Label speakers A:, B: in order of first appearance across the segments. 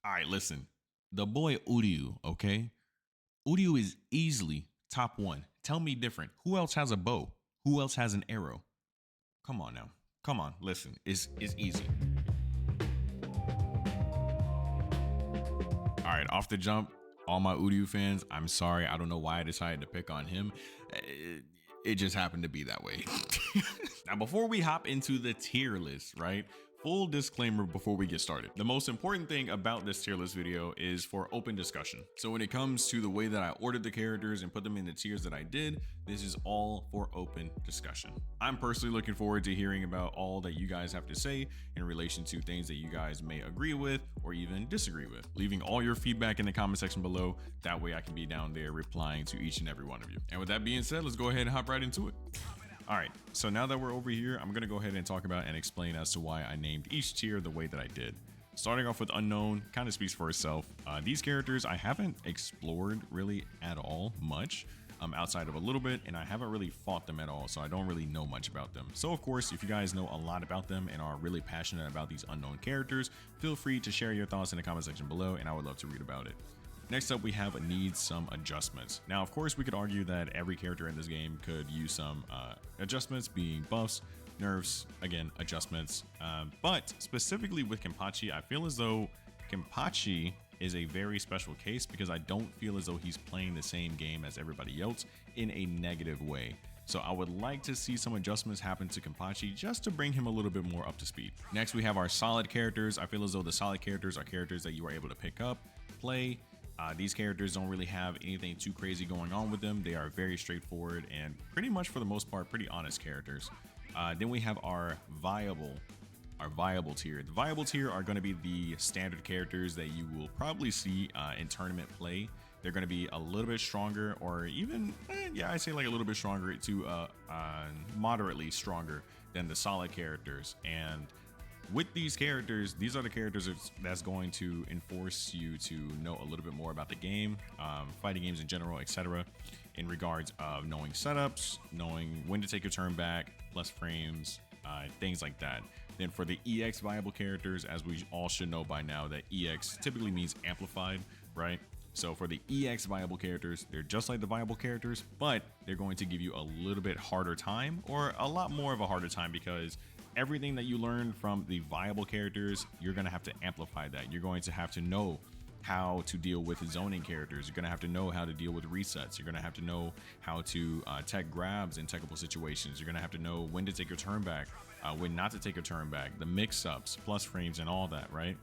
A: All right, listen. The boy Uryu, okay? Uryu is easily top one. Tell me different. Who else has a bow? Who else has an arrow? Come on now. Come on, listen. It's easy. All right, off the jump, all my Uryu fans, I'm sorry. I don't know why I decided to pick on him. It just happened to be that way. Now, before we hop into the tier list, right? Full disclaimer before we get started. The most important thing about this tier list video is for open discussion. So when it comes to the way that I ordered the characters and put them in the tiers that I did, this is all for open discussion. I'm personally looking forward to hearing about all that you guys have to say in relation to things that you guys may agree with or even disagree with. Leaving all your feedback in the comment section below. That way I can be down there replying to each and every one of you. And with that being said, let's go ahead and hop right into it. All right, so now that we're over here, I'm gonna go ahead and talk about and explain as to why I named each tier the way that I did. Starting off with Unknown, kind of speaks for itself. These characters I haven't explored really at all much, outside of a little bit, and I haven't really fought them at all, so I don't really know much about them. So of course, if you guys know a lot about them and are really passionate about these unknown characters, feel free to share your thoughts in the comment section below, and I would love to read about it. Next up, we have needs some adjustments. Now, of course, we could argue that every character in this game could use some adjustments, being buffs, nerfs, again, adjustments. But specifically with Kenpachi, I feel as though Kenpachi is a very special case because I don't feel as though he's playing the same game as everybody else in a negative way. So I would like to see some adjustments happen to Kenpachi just to bring him a little bit more up to speed. Next, we have our solid characters. I feel as though the solid characters are characters that you are able to pick up, play. These characters don't really have anything too crazy going on with them. They are very straightforward and pretty much for the most part, pretty honest characters. Then we have our viable tier. The viable tier are going to be the standard characters that you will probably see in tournament play. They're going to be a little bit stronger, or even, yeah, I say like a little bit stronger to moderately stronger than the solid characters. And with these characters, these are the characters that's going to enforce you to know a little bit more about the game, fighting games in general, etc. In regards of knowing setups, knowing when to take your turn back, plus frames, things like that. Then for the EX viable characters, as we all should know by now, that EX typically means amplified, right? So for the EX viable characters, they're just like the viable characters, but they're going to give you a little bit harder time, or a lot more of a harder time, because everything that you learn from the viable characters, you're going to have to amplify that. You're going to have to know how to deal with zoning characters. You're going to have to know how to deal with resets. You're going to have to know how to tech grabs in technical situations. You're going to have to know when to take your turn back, when not to take a turn back, the mix-ups, plus frames, and all that, right?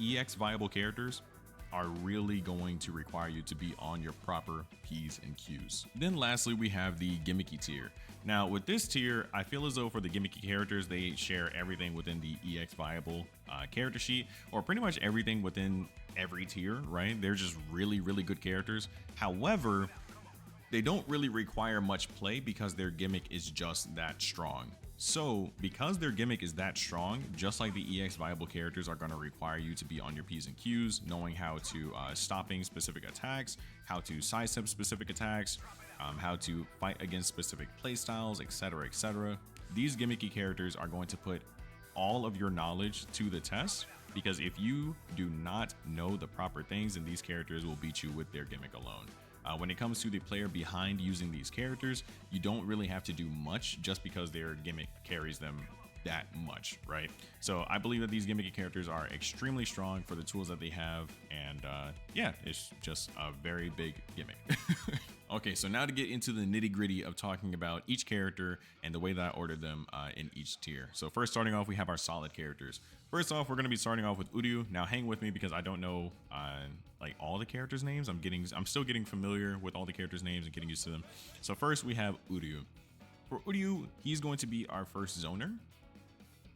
A: EX viable characters are really going to require you to be on your proper P's and Q's. Then lastly, we have the Gimmicky Tier. Now with this tier, I feel as though for the gimmicky characters, they share everything within the EX viable character sheet, or pretty much everything within every tier, right? They're just really, really good characters. However, they don't really require much play because their gimmick is just that strong. So because their gimmick is that strong, just like the EX viable characters are going to require you to be on your P's and Q's, knowing how to stopping specific attacks, how to sidestep specific attacks, how to fight against specific playstyles, etc., etc. These gimmicky characters are going to put all of your knowledge to the test, because if you do not know the proper things, then these characters will beat you with their gimmick alone. When it comes to the player behind using these characters, you don't really have to do much just because their gimmick carries them that much, right? So I believe that these gimmicky characters are extremely strong for the tools that they have, and yeah, it's just a very big gimmick. Okay, so now to get into the nitty gritty of talking about each character and the way that I ordered them in each tier. So first, starting off, we have our solid characters. First off, we're going to be starting off with Uryu. Now hang with me because I don't know like all the characters' names. I'm still getting familiar with all the characters' names and getting used to them. So first we have Uryu. For Uryu, he's going to be our first zoner,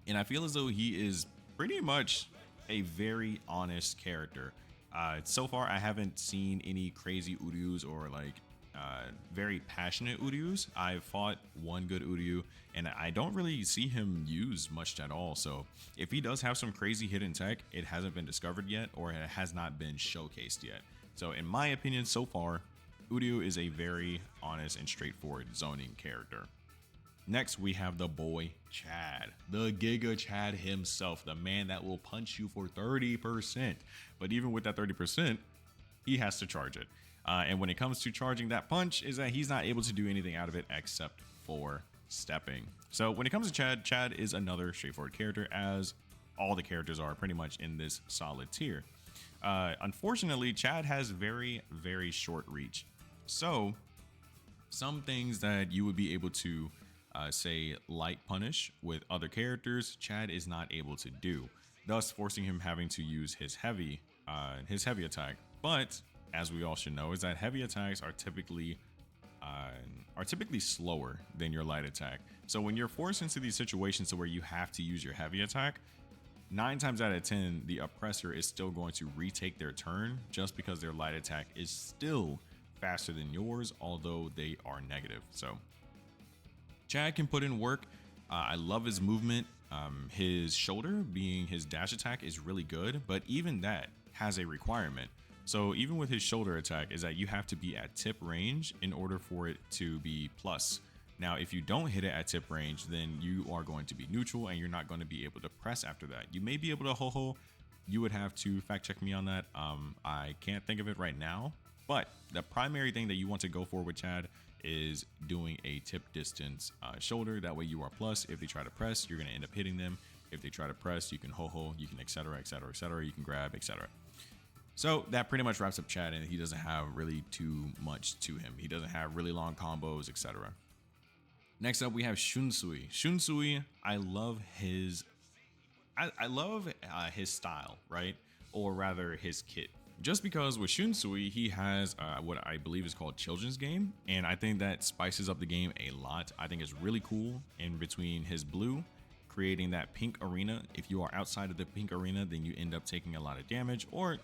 A: and I feel as though he is pretty much a very honest character. So far, I haven't seen any crazy Uryus or like very passionate Uryus. I've fought one good Uryu, and I don't really see him used much at all. So if he does have some crazy hidden tech, it hasn't been discovered yet, or it has not been showcased yet. So in my opinion, so far, Uryu is a very honest and straightforward zoning character. Next, we have the boy Chad, the Giga Chad himself, the man that will punch you for 30%. But even with that 30%, he has to charge it. And when it comes to charging that punch, is that he's not able to do anything out of it except for stepping. So when it comes to Chad, Chad is another straightforward character, as all the characters are pretty much in this solid tier. Unfortunately, Chad has very, very short reach. So some things that you would be able to say light punish with other characters, Chad is not able to do, thus forcing him having to use his heavy attack. But as we all should know, is that heavy attacks are typically slower than your light attack. So when you're forced into these situations to where you have to use your heavy attack, 9 times out of 10, the oppressor is still going to retake their turn just because their light attack is still faster than yours, although they are negative. So Chad can put in work. I love his movement. His shoulder being his dash attack is really good, but even that has a requirement. So even with his shoulder attack is that you have to be at tip range in order for it to be plus. Now, if you don't hit it at tip range, then you are going to be neutral and you're not going to be able to press after that. You may be able to ho-ho. You would have to fact check me on that. I can't think of it right now, but the primary thing that you want to go for with Chad is doing a tip distance shoulder. That way you are plus. If they try to press, you're going to end up hitting them. If they try to press, you can ho-ho, you can etc, etc, etc, you can grab, etc. So that pretty much wraps up Chad, and he doesn't have really too much to him. He doesn't have really long combos, etc. Next up, we have Shunsui. Shunsui, I love his style, right? Or rather, his kit. Just because with Shunsui, he has what I believe is called Children's Game, and I think that spices up the game a lot. I think it's really cool. In between his blue, creating that pink arena. If you are outside of the pink arena, then you end up taking a lot of damage, or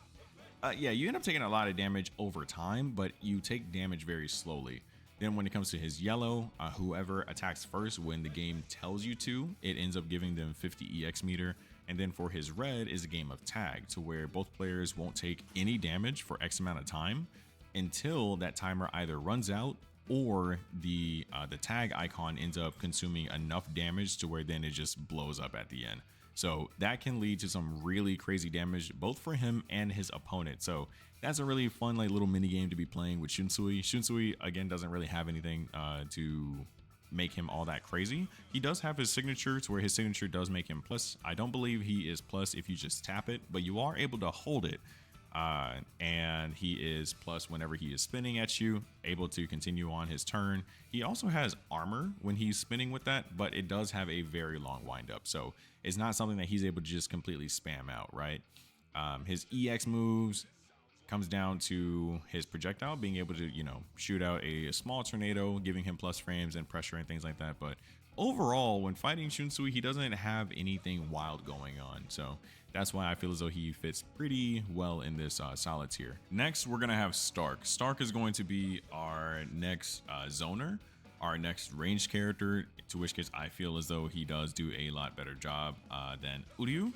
A: you end up taking a lot of damage over time, but you take damage very slowly. Then when it comes to his yellow, whoever attacks first when the game tells you to, it ends up giving them 50 EX meter. And then for his red is a game of tag, to where both players won't take any damage for X amount of time until that timer either runs out or the tag icon ends up consuming enough damage to where then it just blows up at the end. So that can lead to some really crazy damage both for him and his opponent. So that's a really fun little mini game to be playing with Shunsui. Shunsui again doesn't really have anything to make him all that crazy. He does have his signature, to where his signature does make him plus. I don't believe he is plus if you just tap it, but you are able to hold it. And he is plus whenever he is spinning at you, able to continue on his turn. He also has armor when he's spinning with that, but it does have a very long windup. So it's not something that he's able to just completely spam out, right? His EX moves comes down to his projectile being able to, shoot out a small tornado, giving him plus frames and pressure and things like that. But overall, when fighting Shunsui, he doesn't have anything wild going on. So that's why I feel as though he fits pretty well in this solid tier. Next, we're going to have Stark. Stark is going to be our next zoner, our next ranged character, to which case I feel as though he does do a lot better job than Uryu.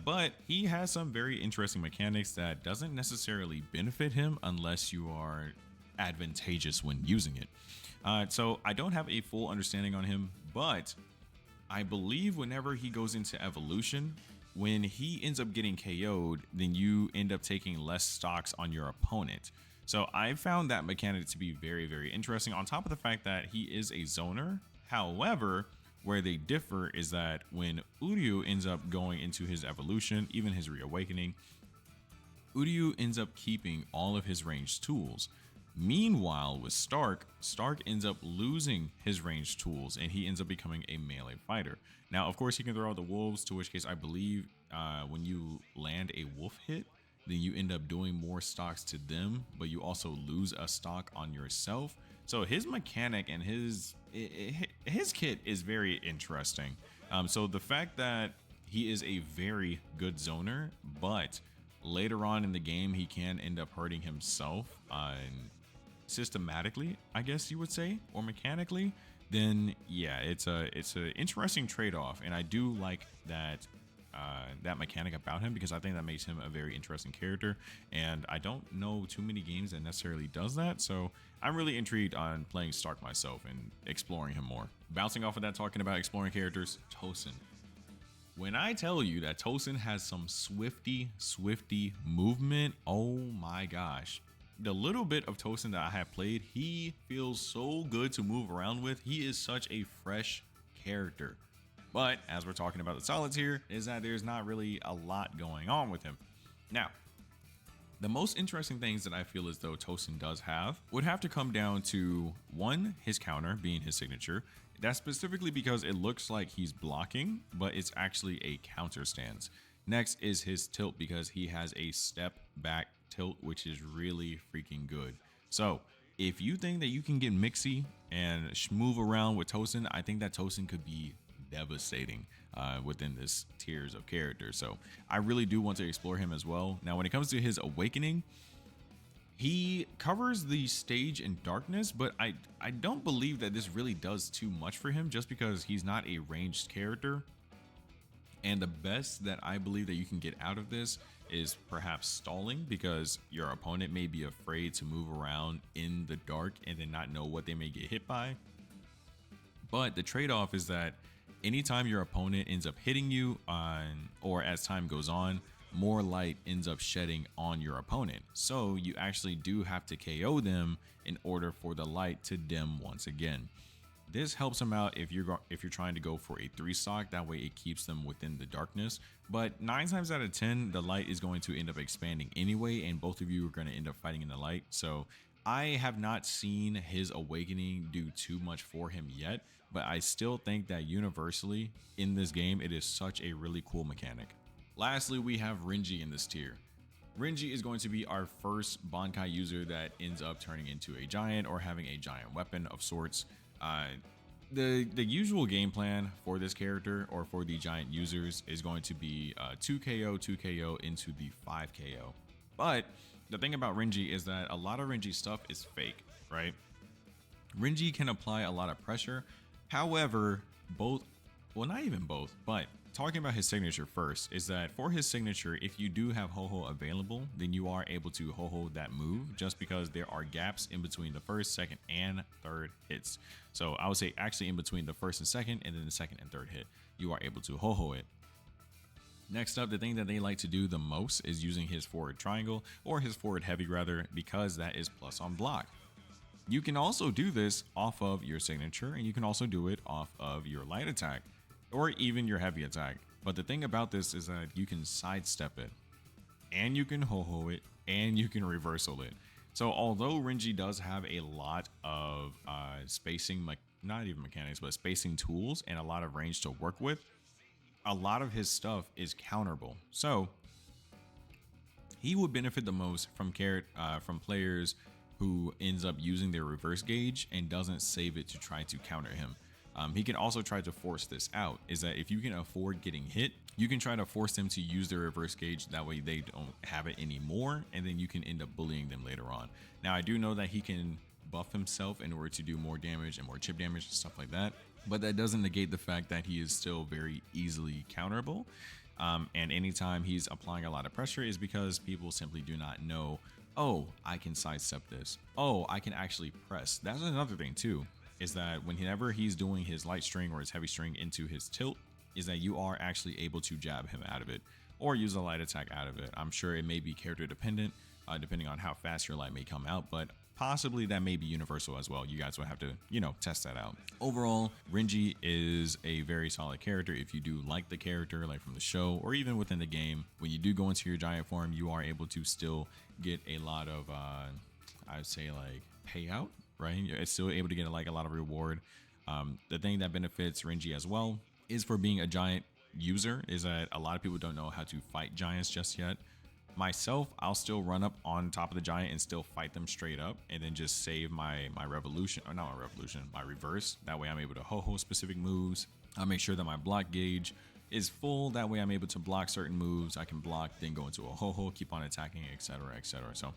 A: But he has some very interesting mechanics that doesn't necessarily benefit him unless you are advantageous when using it. So I don't have a full understanding on him, but I believe whenever he goes into evolution, when he ends up getting KO'd, then you end up taking less stocks on your opponent. So I found that mechanic to be very, very interesting, on top of the fact that he is a zoner. However, where they differ is that when Uryu ends up going into his evolution, even his reawakening, Uryu ends up keeping all of his ranged tools. Meanwhile, with Stark ends up losing his ranged tools and he ends up becoming a melee fighter. Now, of course, he can throw out the wolves, to which case I believe when you land a wolf hit, then you end up doing more stocks to them, but you also lose a stock on yourself. So his mechanic and his kit is very interesting. So the fact that he is a very good zoner, but later on in the game he can end up hurting himself systematically, I guess you would say, or mechanically, then yeah, it's a interesting trade-off. And I do like that that mechanic about him, because I think that makes him a very interesting character, and I don't know too many games that necessarily does that. So I'm really intrigued on playing Stark myself and exploring him more. Bouncing off of that, talking about exploring characters, Tosin. When I tell you that Tosin has some swifty movement, oh my gosh. The little bit of Tosin that I have played, he feels so good to move around with. He is such a fresh character. But as we're talking about the solids here, is that there's not really a lot going on with him. Now, the most interesting things that I feel as though Tosin does have would have to come down to one, his counter being his signature. That's specifically because it looks like he's blocking, but it's actually a counter stance. Next is his tilt, because he has a step back tilt, which is really freaking good. So if you think that you can get mixy and move around with Tosin, I think that Tosin could be devastating within this tiers of characters. So I really do want to explore him as well. Now, when it comes to his awakening, he covers the stage in darkness, but I don't believe that this really does too much for him, just because he's not a ranged character. And the best that I believe that you can get out of this is perhaps stalling, because your opponent may be afraid to move around in the dark and then not know what they may get hit by. But the trade-off is that anytime your opponent ends up hitting you or as time goes on, more light ends up shedding on your opponent. So you actually do have to KO them in order for the light to dim once again. This helps them out if you're trying to go for a 3-stock. That way it keeps them within the darkness. But 9 times out of 10, the light is going to end up expanding anyway, and both of you are going to end up fighting in the light. So I have not seen his awakening do too much for him yet, but I still think that universally in this game, it is such a really cool mechanic. Lastly, we have Renji in this tier. Renji is going to be our first Bankai user that ends up turning into a giant or having a giant weapon of sorts. The usual game plan for this character or for the giant users is going to be 2 KO into the 5 KO. But the thing about Renji is that a lot of Renji stuff is fake, right? Renji can apply a lot of pressure. However, not even both, but talking about his signature first, is that for his signature, if you do have Ho-Ho available, then you are able to Ho-Ho that move, just because there are gaps in between the first, second, and third hits. So I would say actually in between the first and second, and then the second and third hit, you are able to Ho-Ho it. Next up, the thing that they like to do the most is using his forward triangle, or his forward heavy rather, because that is plus on block. You can also do this off of your signature, and you can also do it off of your light attack, or even your heavy attack. But the thing about this is that you can sidestep it, and you can Ho-Ho it, and you can reversal it. So although Renji does have a lot of spacing, not even mechanics, but spacing tools and a lot of range to work with, a lot of his stuff is counterable. So he would benefit the most from players who ends up using their reverse gauge and doesn't save it to try to counter him. He can also try to force this out, is that if you can afford getting hit, you can try to force them to use their reverse gauge. That way they don't have it anymore, and then you can end up bullying them later on. Now, I do know that he can buff himself in order to do more damage and more chip damage and stuff like that, but that doesn't negate the fact that he is still very easily counterable. And anytime he's applying a lot of pressure is because people simply do not know, oh, I can sidestep this. Oh, I can actually press. That's another thing too, is that whenever he's doing his light string or his heavy string into his tilt, is that you are actually able to jab him out of it or use a light attack out of it. I'm sure it may be character dependent, depending on how fast your light may come out, but possibly that may be universal as well. You guys will have to, test that out. Overall, Renji is a very solid character. If you do like the character, like from the show or even within the game, when you do go into your giant form, you are able to still get a lot of, I would say like payout, right? It's still able to get a lot of reward. The thing that benefits Renji as well is for being a giant user is that a lot of people don't know how to fight giants just yet. Myself, I'll still run up on top of the giant and still fight them straight up and then just save my revolution, or not my revolution, my reverse. That way I'm able to Ho-Ho specific moves. I'll make sure that my block gauge is full. That way I'm able to block certain moves. I can block, then go into a Ho-Ho, keep on attacking, etc., etc. So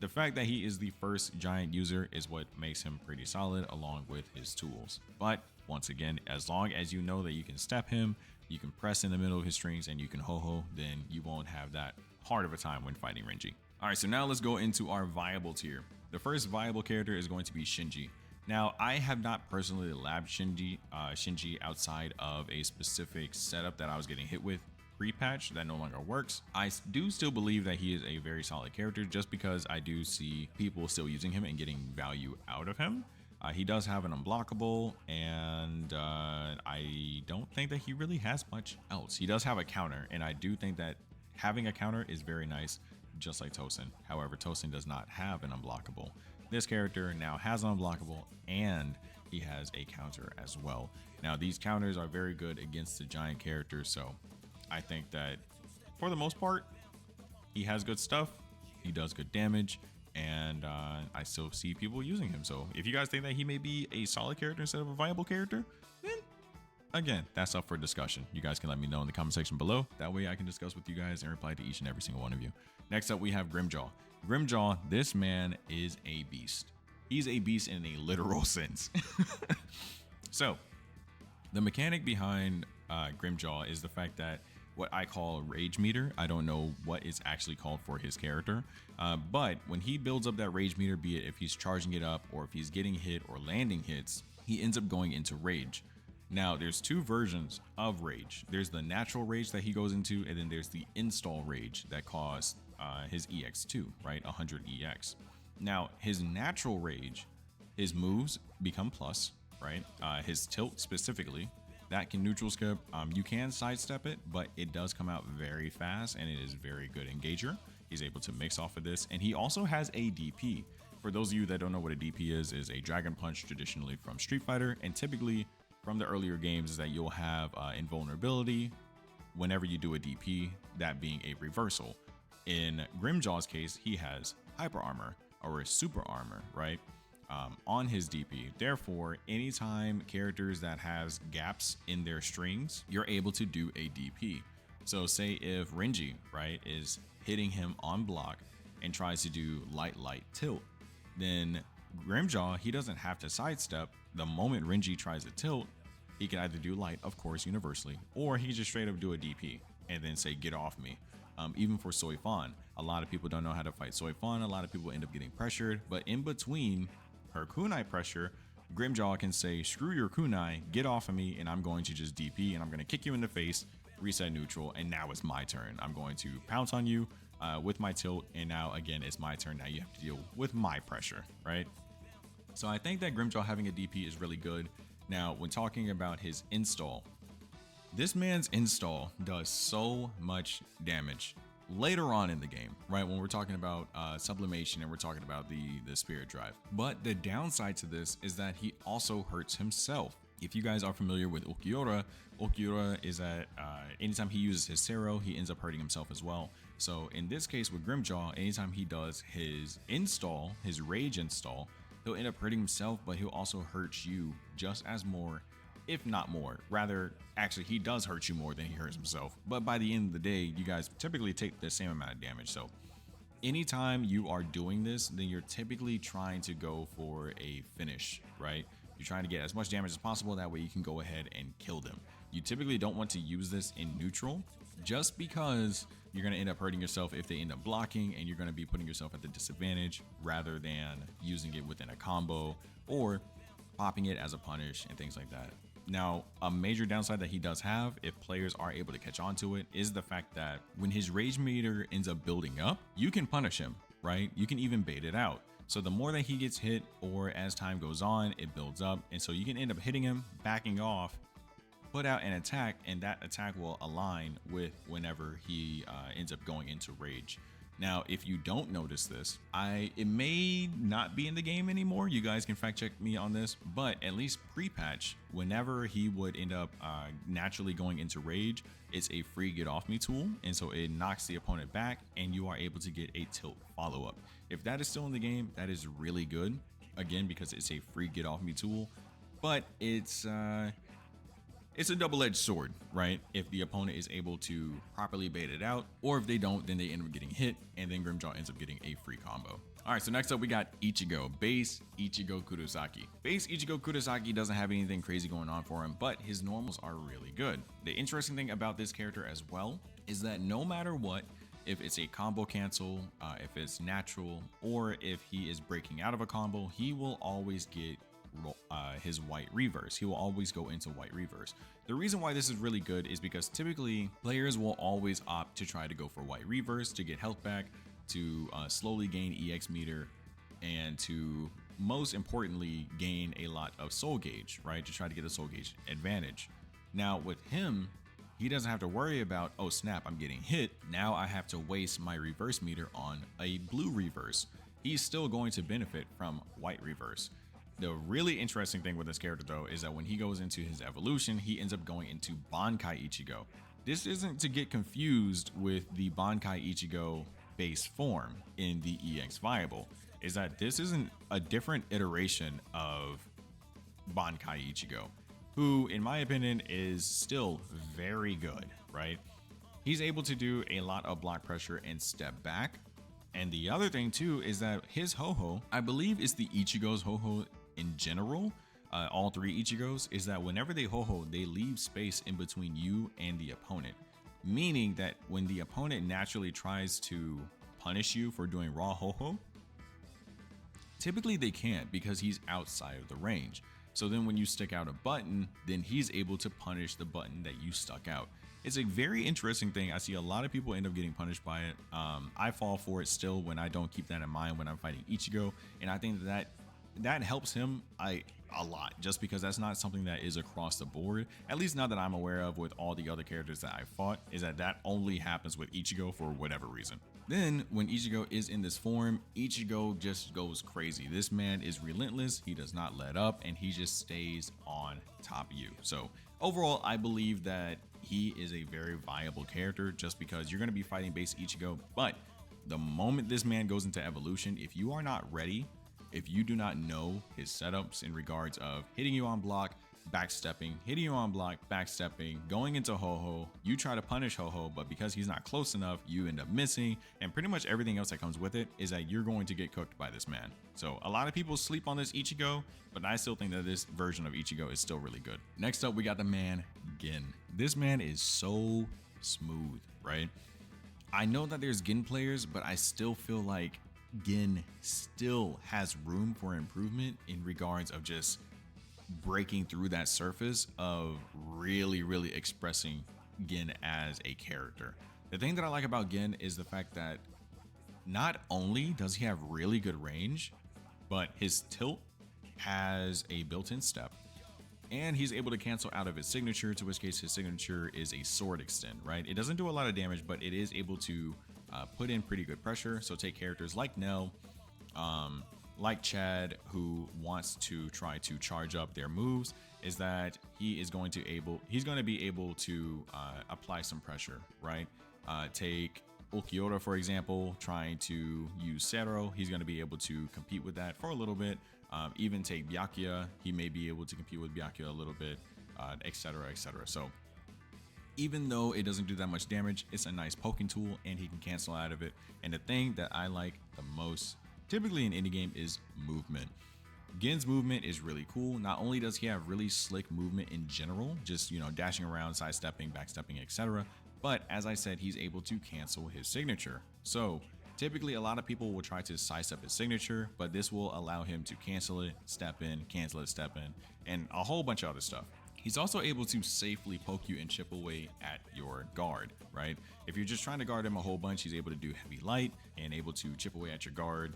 A: the fact that he is the first giant user is what makes him pretty solid along with his tools. But once again, as long as you know that you can step him, you can press in the middle of his strings and you can ho-ho, then you won't have that hard of a time when fighting Renji. All right, so now let's go into our viable tier. The first viable character is going to be Shinji. Now, I have not personally labbed Shinji outside of a specific setup that I was getting hit with pre-patch that no longer works. I do still believe that he is a very solid character just because I do see people still using him and getting value out of him. He does have an unblockable, and I don't think that he really has much else. He does have a counter, and I do think that having a counter is very nice, just like Tosin. However, Tosin does not have an unblockable. This character now has an unblockable, and he has a counter as well. Now, these counters are very good against the giant characters, so I think that for the most part, he has good stuff. He does good damage, and I still see people using him. So if you guys think that he may be a solid character instead of a viable character, then again, that's up for discussion. You guys can let me know in the comment section below. That way I can discuss with you guys and reply to each and every single one of you. Next up, we have Grimmjow. Grimmjow, this man is a beast. He's a beast in a literal sense. So the mechanic behind Grimmjow is the fact that what I call rage meter. I don't know what is actually called for his character, but when he builds up that rage meter, be it if he's charging it up or if he's getting hit or landing hits, he ends up going into rage. Now, there's two versions of rage. There's the natural rage that he goes into, and then there's the install rage that caused his EX2, right? 100 EX. Now, his natural rage, his moves become plus, right? His tilt specifically, that can neutral skip. You can sidestep it, but it does come out very fast, and it is very good engager. He's able to mix off of this, and he also has a DP. For those of you that don't know what a DP is a Dragon Punch traditionally from Street Fighter, and typically from the earlier games is that you'll have invulnerability whenever you do a DP, that being a reversal. In Grimmjaw's case, he has hyper armor or super armor, right? On his DP. Therefore, anytime characters that has gaps in their strings, you're able to do a DP. So say if Renji, right, is hitting him on block and tries to do light tilt, then Grimmjow, he doesn't have to sidestep. The moment Renji tries to tilt, he can either do light, of course, universally, or he can just straight up do a DP and then say, get off me. Even for Soy Fan, a lot of people don't know how to fight Soy Fan. A lot of people end up getting pressured, but in between her kunai pressure, Grimmjow can say, screw your kunai, get off of me, and I'm going to just DP, and I'm going to kick you in the face, reset neutral, and now it's my turn. I'm going to pounce on you with my tilt, and now again it's my turn. Now you have to deal with my pressure, right? So I think that Grimmjow having a DP is really good. Now, when talking about his install, this man's install does so much damage later on in the game, right? When we're talking about sublimation and we're talking about the spirit drive. But the downside to this is that he also hurts himself. If you guys are familiar with Ulquiorra is that anytime he uses his Zero, he ends up hurting himself as well. So in this case with Grimmjow, anytime he does his install, his rage install, he'll end up hurting himself, but he'll also hurt you just as more, if not more. Rather, actually, he does hurt you more than he hurts himself. But by the end of the day, you guys typically take the same amount of damage. So anytime you are doing this, then you're typically trying to go for a finish, right? You're trying to get as much damage as possible. That way you can go ahead and kill them. You typically don't want to use this in neutral just because you're going to end up hurting yourself if they end up blocking, and you're going to be putting yourself at the disadvantage rather than using it within a combo or popping it as a punish and things like that. Now, a major downside that he does have, if players are able to catch on to it, is the fact that when his rage meter ends up building up, you can punish him, right? You can even bait it out. So the more that he gets hit, or as time goes on, it builds up. And so you can end up hitting him, backing off, put out an attack, and that attack will align with whenever he ends up going into rage. Now, if you don't notice this, it may not be in the game anymore. You guys can fact check me on this, but at least pre-patch, whenever he would end up naturally going into rage, it's a free get off me tool. And so it knocks the opponent back, and you are able to get a tilt follow-up. If that is still in the game, that is really good. Again, because it's a free get off me tool, but it's it's a double-edged sword, right? If the opponent is able to properly bait it out, or if they don't, then they end up getting hit, and then Grimjaw ends up getting a free combo. All right, so next up we got Ichigo, base Ichigo Kurosaki. Base Ichigo Kurosaki doesn't have anything crazy going on for him, but his normals are really good. The interesting thing about this character as well is that no matter what, if it's a combo cancel, if it's natural, or if he is breaking out of a combo, he will always get his white reverse. He will always go into white reverse. The reason why this is really good is because typically players will always opt to try to go for white reverse to get health back, to slowly gain EX meter, and to most importantly gain a lot of soul gauge, right? To try to get a soul gauge advantage. Now with him, he doesn't have to worry about, oh snap, I'm getting hit. Now I have to waste my reverse meter on a blue reverse. He's still going to benefit from white reverse. The really interesting thing with this character though is that when he goes into his evolution, he ends up going into Bankai Ichigo. This isn't to get confused with the Bankai Ichigo base form in the EX Viable, is that this isn't a different iteration of Bankai Ichigo, who in my opinion is still very good, right? He's able to do a lot of block pressure and step back. And the other thing too is that his Ho-Oh, I believe is the Ichigo's Ho-Oh in general, all three Ichigos, is that whenever they Ho-Oh, they leave space in between you and the opponent. Meaning that when the opponent naturally tries to punish you for doing raw Ho-Oh, typically they can't because he's outside of the range. So then when you stick out a button, then he's able to punish the button that you stuck out. It's a very interesting thing. I see a lot of people end up getting punished by it. I fall for it still when I don't keep that in mind when I'm fighting Ichigo. And I think that helps him a lot, just because that's not something that is across the board, at least not that I'm aware of with all the other characters that I fought, is that only happens with Ichigo for whatever reason. Then when Ichigo is in this form, Ichigo just goes crazy. This man is relentless, he does not let up, and he just stays on top of you. So overall, I believe that he is a very viable character just because you're going to be fighting base Ichigo, but the moment this man goes into evolution, if you are not ready, if you do not know his setups in regards of hitting you on block, backstepping, hitting you on block, backstepping, going into Ho-Oh, you try to punish Ho-Oh, but because he's not close enough, you end up missing, and pretty much everything else that comes with it is that you're going to get cooked by this man. So a lot of people sleep on this Ichigo, but I still think that this version of Ichigo is still really good. Next up, we got the man Gin. This man is so smooth, right? I know that there's Gin players, but I still feel like Gin still has room for improvement in regards of just breaking through that surface of really expressing Gin as a character. The thing that I like about Gin is the fact that not only does he have really good range, but his tilt has a built-in step, and he's able to cancel out of his signature, to which case his signature is a sword extend, right? It doesn't do a lot of damage, but it is able to put in pretty good pressure. So take characters like Nell, like Chad, who wants to try to charge up their moves, is that he's going to be able to apply some pressure, right? Take Ulquiorra, for example, trying to use Zero. He's going to be able to compete with that for a little bit. Even take Byakuya, he may be able to compete with Byakuya a little bit, etc. So even though it doesn't do that much damage, it's a nice poking tool and he can cancel out of it. And the thing that I like the most, typically in any game, is movement. Gin's movement is really cool. Not only does he have really slick movement in general, just, dashing around, sidestepping, backstepping, etc., but as I said, he's able to cancel his signature. So typically a lot of people will try to sidestep his signature, but this will allow him to cancel it, step in, cancel it, step in, and a whole bunch of other stuff. He's also able to safely poke you and chip away at your guard, right? If you're just trying to guard him a whole bunch, he's able to do heavy light and able to chip away at your guard,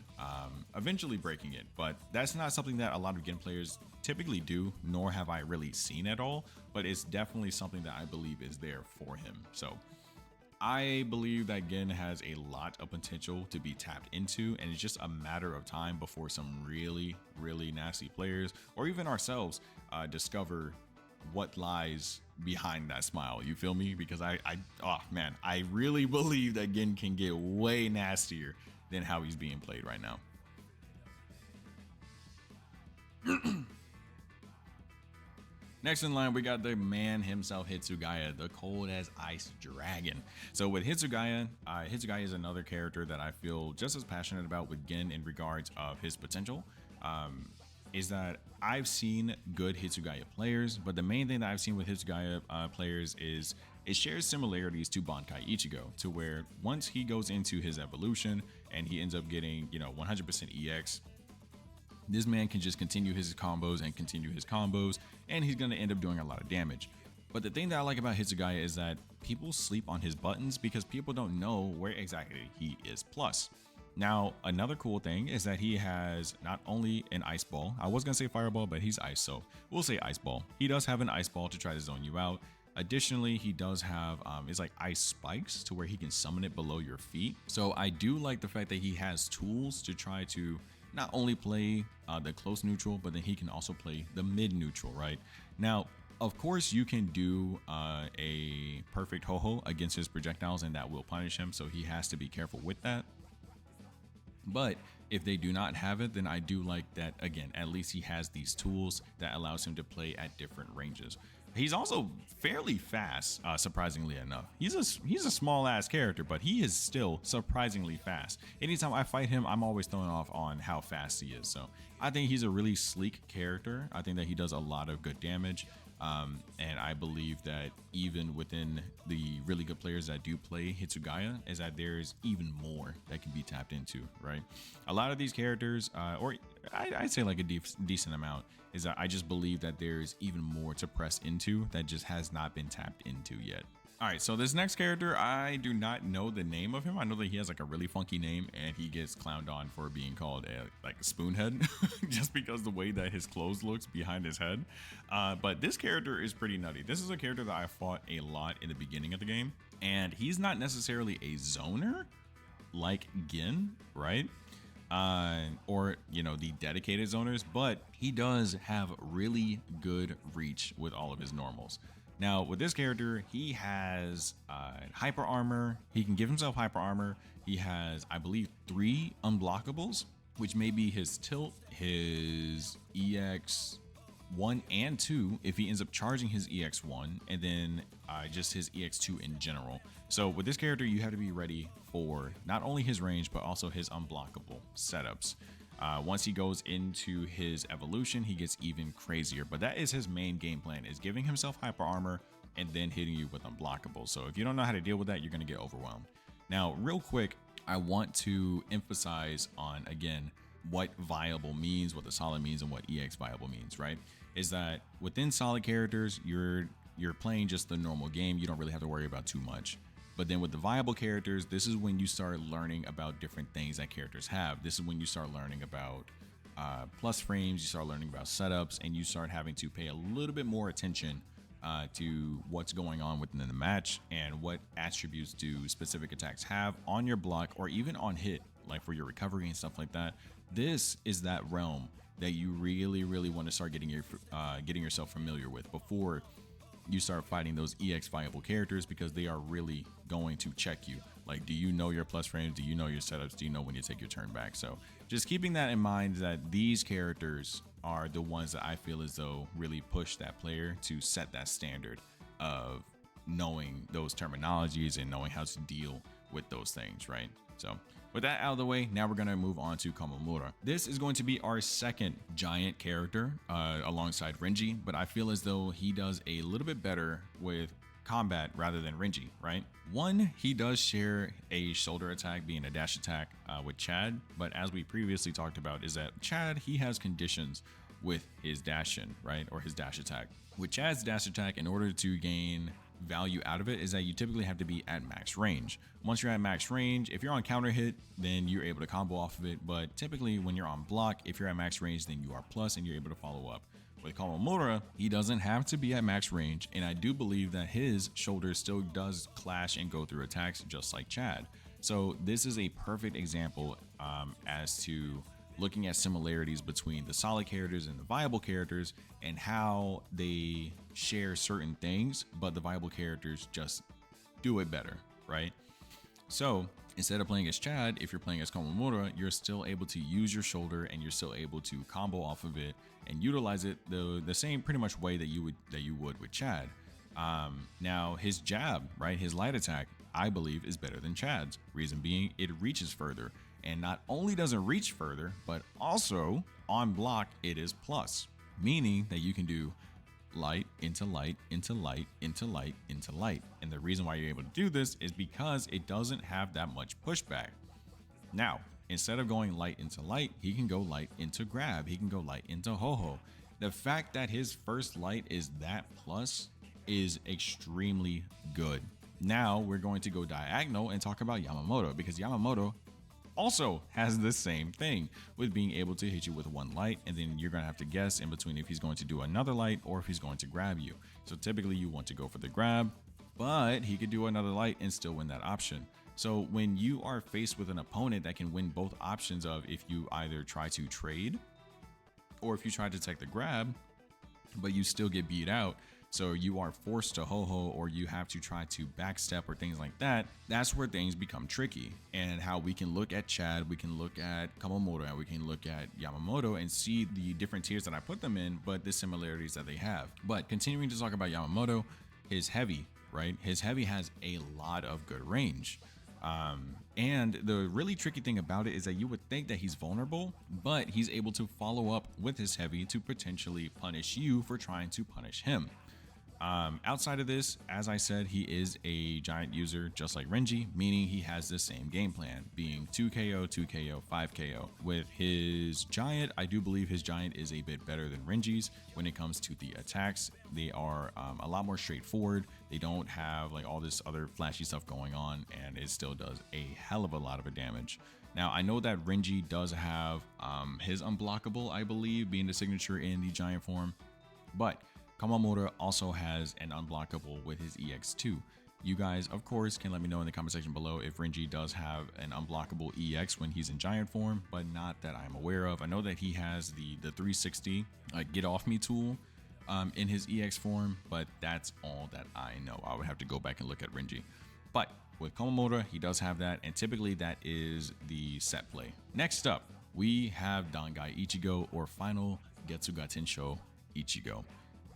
A: eventually breaking it. But that's not something that a lot of Gin players typically do, nor have I really seen at all, but it's definitely something that I believe is there for him. So I believe that Gin has a lot of potential to be tapped into, and it's just a matter of time before some really nasty players, or even ourselves, discover what lies behind that smile. You feel me? Because I really believe that Gin can get way nastier than how he's being played right now. Next in line, we got the man himself, Hitsugaya, the cold as ice dragon. So with Hitsugaya, Hitsugaya is another character that I feel just as passionate about with Gin in regards of his potential. Is that I've seen good Hitsugaya players, but the main thing that I've seen with Hitsugaya players is it shares similarities to Bankai Ichigo, to where once he goes into his evolution and he ends up getting, 100% EX, this man can just continue his combos and continue his combos, and he's going to end up doing a lot of damage. But the thing that I like about Hitsugaya is that people sleep on his buttons because people don't know where exactly he is plus. Now, another cool thing is that he has not only an ice ball, I was going to say fireball, but he's ice, so we'll say ice ball. He does have an ice ball to try to zone you out. Additionally, he does have, it's like ice spikes to where he can summon it below your feet. So I do like the fact that he has tools to try to not only play the close neutral, but then he can also play the mid neutral, right? Now, of course, you can do a perfect ho-ho against his projectiles and that will punish him, so he has to be careful with that. But if they do not have it, then I do like that, again, at least he has these tools that allows him to play at different ranges. He's also fairly fast, surprisingly enough. He's a small ass character, but he is still surprisingly fast. Anytime I fight him, I'm always thrown off on how fast he is. So I think he's a really sleek character. I think that he does a lot of good damage. And I believe that even within the really good players that do play Hitsugaya, is that there's even more that can be tapped into, right? A lot of these characters, or I'd say like a decent amount, is that I just believe that there's even more to press into that just has not been tapped into yet. All right, so this next character, I do not know the name of him. I know that he has like a really funky name, and he gets clowned on for being called a spoonhead, just because the way that his clothes looks behind his head. But this character is pretty nutty. This is a character that I fought a lot in the beginning of the game, and he's not necessarily a zoner like Gin, right? Or the dedicated zoners, but he does have really good reach with all of his normals. Now, with this character, he has hyper armor. He can give himself hyper armor. He has, I believe, 3 unblockables, which may be his tilt, his EX 1 and 2 if he ends up charging his EX 1, and then just his EX 2 in general. So with this character, you have to be ready for not only his range, but also his unblockable setups. Once he goes into his evolution, he gets even crazier, but that is his main game plan, is giving himself hyper armor and then hitting you with unblockable. So if you don't know how to deal with that, you're going to get overwhelmed. Now, real quick, I want to emphasize on, again, what viable means, what the solid means, and what EX viable means, right? Is that within solid characters, you're playing just the normal game. You don't really have to worry about too much. But then with the viable characters, this is when you start learning about different things that characters have. This is when you start learning about plus frames, you start learning about setups, and you start having to pay a little bit more attention to what's going on within the match and what attributes do specific attacks have on your block or even on hit, like for your recovery and stuff like that. This is that realm that you really, really want to start getting yourself familiar with before you start fighting those EX viable characters, because they are really going to check you. Like, do you know your plus frames? Do you know your setups? Do you know when you take your turn back? So just keeping that in mind, that these characters are the ones that I feel as though really push that player to set that standard of knowing those terminologies and knowing how to deal with those things, right? So with that out of the way, now we're going to move on to Kamomura. This is going to be our second giant character alongside Renji, but I feel as though he does a little bit better with combat rather than Renji, right? One, he does share a shoulder attack being a dash attack with Chad, but as we previously talked about, is that Chad, he has conditions with his dash in, right? Or his dash attack. With Chad's dash attack, in order to gain value out of it, is that you typically have to be at max range. Once you're at max range, if you're on counter hit, then you're able to combo off of it. But typically when you're on block, if you're at max range, then you are plus and you're able to follow up. With Kamomura, he doesn't have to be at max range, and I do believe that his shoulder still does clash and go through attacks just like Chad. So this is a perfect example as to looking at similarities between the solid characters and the viable characters and how they share certain things, but the viable characters just do it better, right? So Instead of playing as Chad, if you're playing as Komamura, you're still able to use your shoulder and you're still able to combo off of it and utilize it the same pretty much way that you would with Chad. Now his jab, right, his light attack, I believe is better than Chad's. Reason being, it reaches further, and not only does it reach further, but also on block it is plus, meaning that you can do light into light into light into light into light. And the reason why you're able to do this is because it doesn't have that much pushback. Now, instead of going light into light, he can go light into grab, he can go light into ho-ho. The fact that his first light is that plus is extremely good. Now we're going to go diagonal and talk about Yamamoto, because Yamamoto also has the same thing with being able to hit you with one light, and then you're gonna have to guess in between if he's going to do another light or if he's going to grab you. So typically you want to go for the grab, but he could do another light and still win that option. So when you are faced with an opponent that can win both options of if you either try to trade or if you try to take the grab, but you still get beat out, so you are forced to ho-ho or you have to try to backstep or things like that, that's where things become tricky. And how we can look at Chad, we can look at Komamura, and we can look at Yamamoto and see the different tiers that I put them in, but the similarities that they have. But continuing to talk about Yamamoto, his heavy, right? His heavy has a lot of good range. And the really tricky thing about it is that you would think that he's vulnerable, but he's able to follow up with his heavy to potentially punish you for trying to punish him. Outside of this, as I said, he is a giant user just like Renji, meaning he has the same game plan, being 2KO, 2KO, 5KO. With his giant, I do believe his giant is a bit better than Renji's when it comes to the attacks. They are a lot more straightforward. They don't have like all this other flashy stuff going on, and it still does a hell of a lot of damage. Now, I know that Renji does have his unblockable, I believe, being the signature in the giant form, but Komamura also has an unblockable with his EX2. You guys, of course, can let me know in the comment section below if Renji does have an unblockable EX when he's in giant form, but not that I'm aware of. I know that he has the 360 get off me tool in his EX form, but that's all that I know. I would have to go back and look at Renji. But with Komamura, he does have that, and typically that is the set play. Next up, we have Dangai Ichigo, or Final Getsuga Tensho Ichigo.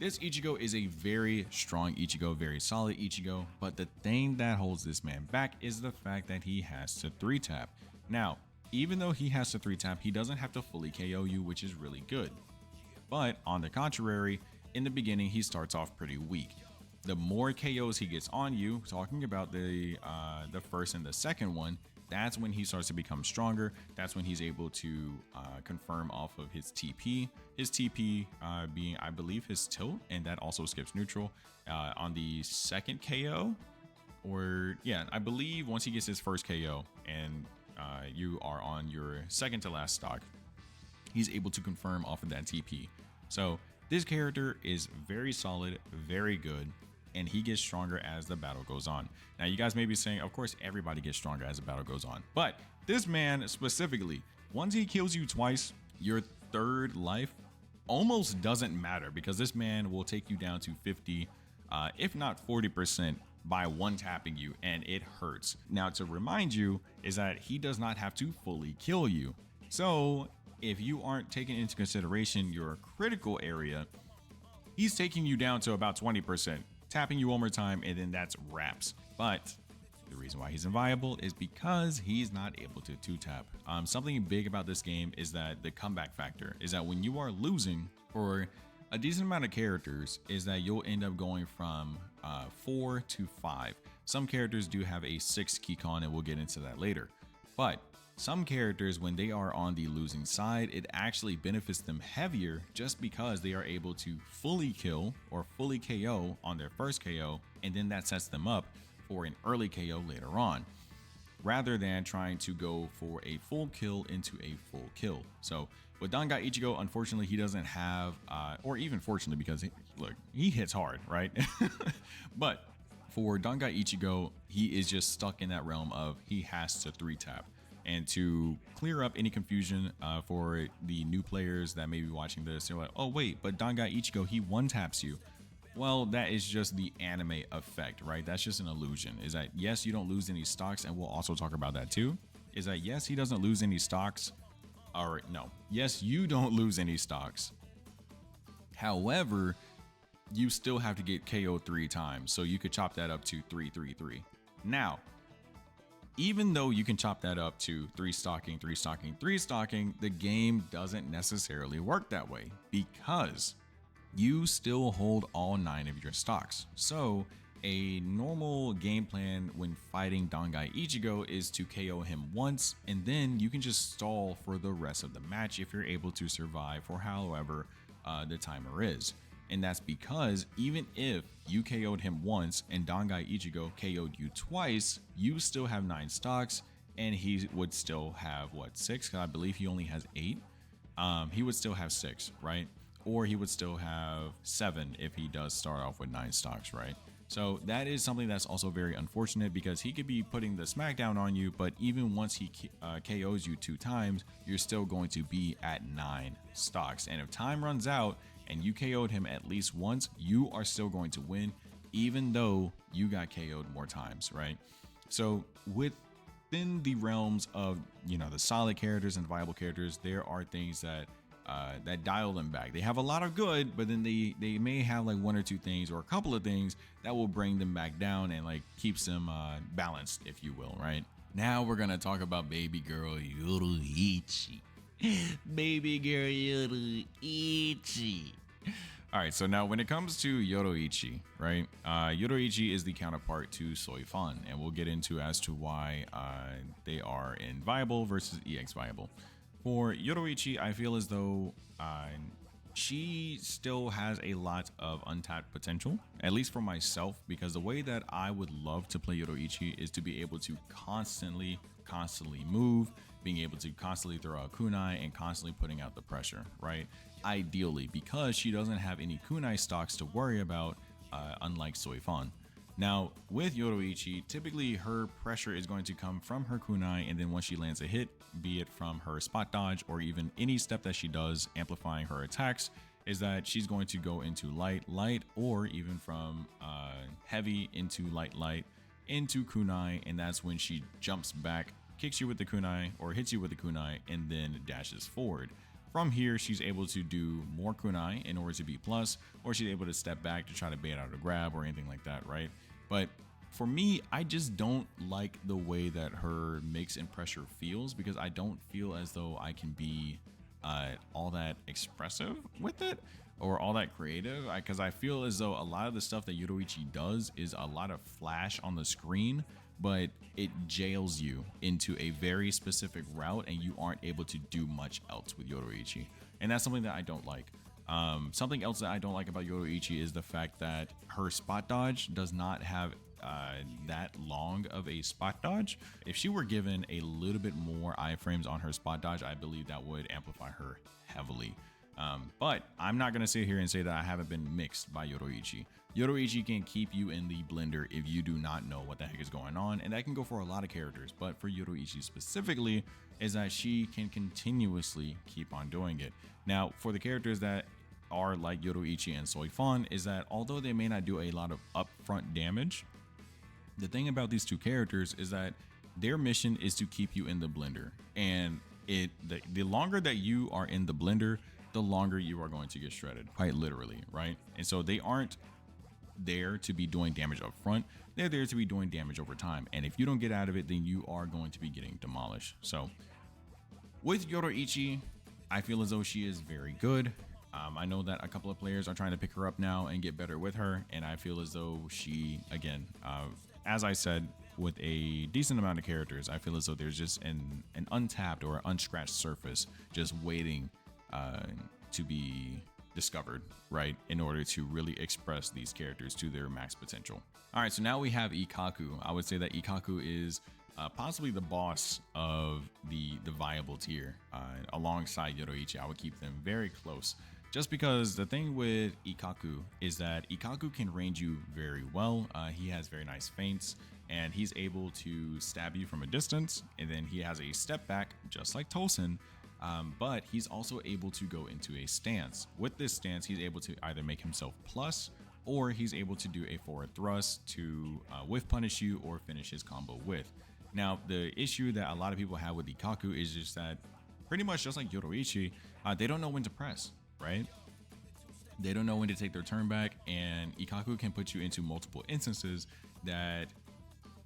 A: This Ichigo is a very strong Ichigo, very solid Ichigo, but the thing that holds this man back is the fact that he has to 3-tap. Now, even though he has to 3-tap, he doesn't have to fully KO you, which is really good. But on the contrary, in the beginning, he starts off pretty weak. The more KOs he gets on you, talking about the first and the second one, that's when he starts to become stronger. That's when he's able to confirm off of his TP. His TP being, I believe, his tilt, and that also skips neutral on the second KO. Or yeah, I believe once he gets his first KO and you are on your second to last stock, he's able to confirm off of that TP. So this character is very solid, very good, and he gets stronger as the battle goes on. Now, you guys may be saying, of course, everybody gets stronger as the battle goes on, but this man specifically, once he kills you twice, your third life almost doesn't matter, because this man will take you down to 50, if not 40%, by one tapping you, and it hurts. Now, to remind you is that he does not have to fully kill you. So if you aren't taking into consideration your critical area, he's taking you down to about 20%, tapping you one more time, and then that's wraps. But the reason why he's inviolable is because he's not able to 2-tap. Something big about this game is that the comeback factor is that when you are losing for a decent amount of characters, is that you'll end up going from 4 to 5. Some characters do have a 6 keycon, and we'll get into that later. But some characters, when they are on the losing side, it actually benefits them heavier just because they are able to fully kill or fully KO on their first KO, and then that sets them up for an early KO later on, rather than trying to go for a full kill into a full kill. So with Dangai Ichigo, unfortunately, he doesn't have, or even fortunately, because look, he hits hard, right? But for Dangai Ichigo, he is just stuck in that realm of he has to 3-tap. And to clear up any confusion for the new players that may be watching this, they're like, oh wait, but Dangai Ichigo, he 1-taps you. Well, that is just the anime effect, right? That's just an illusion. Is that yes, you don't lose any stocks, and we'll also talk about that too. Is that yes, he doesn't lose any stocks, or no, yes, you don't lose any stocks. However, you still have to get KO 3 times, so you could chop that up to 333. Now, even though you can chop that up to 3 stocking, 3 stocking, 3 stocking, the game doesn't necessarily work that way because you still hold all 9 of your stocks. So a normal game plan when fighting Dangai Ichigo is to KO him once, and then you can just stall for the rest of the match if you're able to survive for however the timer is. And that's because even if you KO'd him once and Dangai Ichigo KO'd you twice, you still have 9 stocks, and he would still have what, 6? Because I believe he only has 8. He would still have 6, right? Or he would still have 7 if he does start off with 9 stocks, right? So that is something that's also very unfortunate because he could be putting the smackdown on you, but even once he KOs you 2 times, you're still going to be at 9 stocks. And if time runs out and you KO'd him at least once, you are still going to win, even though you got KO'd more times, right? So within the realms of, you know, the solid characters and viable characters, there are things that that dial them back. They have a lot of good, but then they may have like 1 or 2 things or a couple of things that will bring them back down and like keeps them balanced, if you will, right? Now we're gonna talk about baby girl Yoruichi. Baby girl Yoruichi. All right, so now when it comes to Yoruichi, right? Yoruichi is the counterpart to Soifan, and we'll get into as to why they are in viable versus EX viable. For Yoruichi, I feel as though she still has a lot of untapped potential, at least for myself, because the way that I would love to play Yoruichi is to be able to constantly move, being able to constantly throw out kunai and constantly putting out the pressure, right? Ideally, because she doesn't have any kunai stocks to worry about, unlike Soifan. Now, with Yoruichi, typically her pressure is going to come from her kunai, and then once she lands a hit, be it from her spot dodge or even any step that she does amplifying her attacks, is that she's going to go into light, or even from heavy into light, into kunai, and that's when she jumps back, kicks you with the kunai, or hits you with the kunai, and then dashes forward. From here, she's able to do more kunai in order to be plus, or she's able to step back to try to bait out a grab or anything like that, right? But for me, I just don't like the way that her mix and pressure feels, because I don't feel as though I can be all that expressive with it or all that creative, because I feel as though a lot of the stuff that Yoruichi does is a lot of flash on the screen, but it jails you into a very specific route and you aren't able to do much else with Yoruichi. And that's something that I don't like. Something else that I don't like about Yoruichi is the fact that her spot dodge does not have that long of a spot dodge. If she were given a little bit more iframes on her spot dodge, I believe that would amplify her heavily. But I'm not going to sit here and say that I haven't been mixed by Yoruichi. Yoruichi can keep you in the blender if you do not know what the heck is going on, and that can go for a lot of characters, but for Yoruichi specifically, is that she can continuously keep on doing it. Now, for the characters that are like Yoruichi and Soifan, is that although they may not do a lot of upfront damage, the thing about these 2 characters is that their mission is to keep you in the blender, and the longer that you are in the blender, the longer you are going to get shredded, quite literally, right? And so they aren't there to be doing damage up front, they're there to be doing damage over time, and if you don't get out of it, then you are going to be getting demolished. So with Yoruichi, I feel as though she is very good. I know that a couple of players are trying to pick her up now and get better with her, and I feel as though she, again, as I said, with a decent amount of characters, I feel as though there's just an untapped or unscratched surface just waiting to be discovered, right, in order to really express these characters to their max potential. All right, so now we have Ikkaku. I would say that Ikkaku is possibly the boss of the viable tier. Alongside Yoruichi, I would keep them very close, just because the thing with Ikkaku is that Ikkaku can range you very well. He has very nice feints, and he's able to stab you from a distance, and then he has a step back just like Tosin. But he's also able to go into a stance. With this stance, he's able to either make himself plus or he's able to do a forward thrust to whiff punish you or finish his combo with. Now, the issue that a lot of people have with Ikaku is just that pretty much just like Yoroichi, they don't know when to press, right? They don't know when to take their turn back, and Ikaku can put you into multiple instances that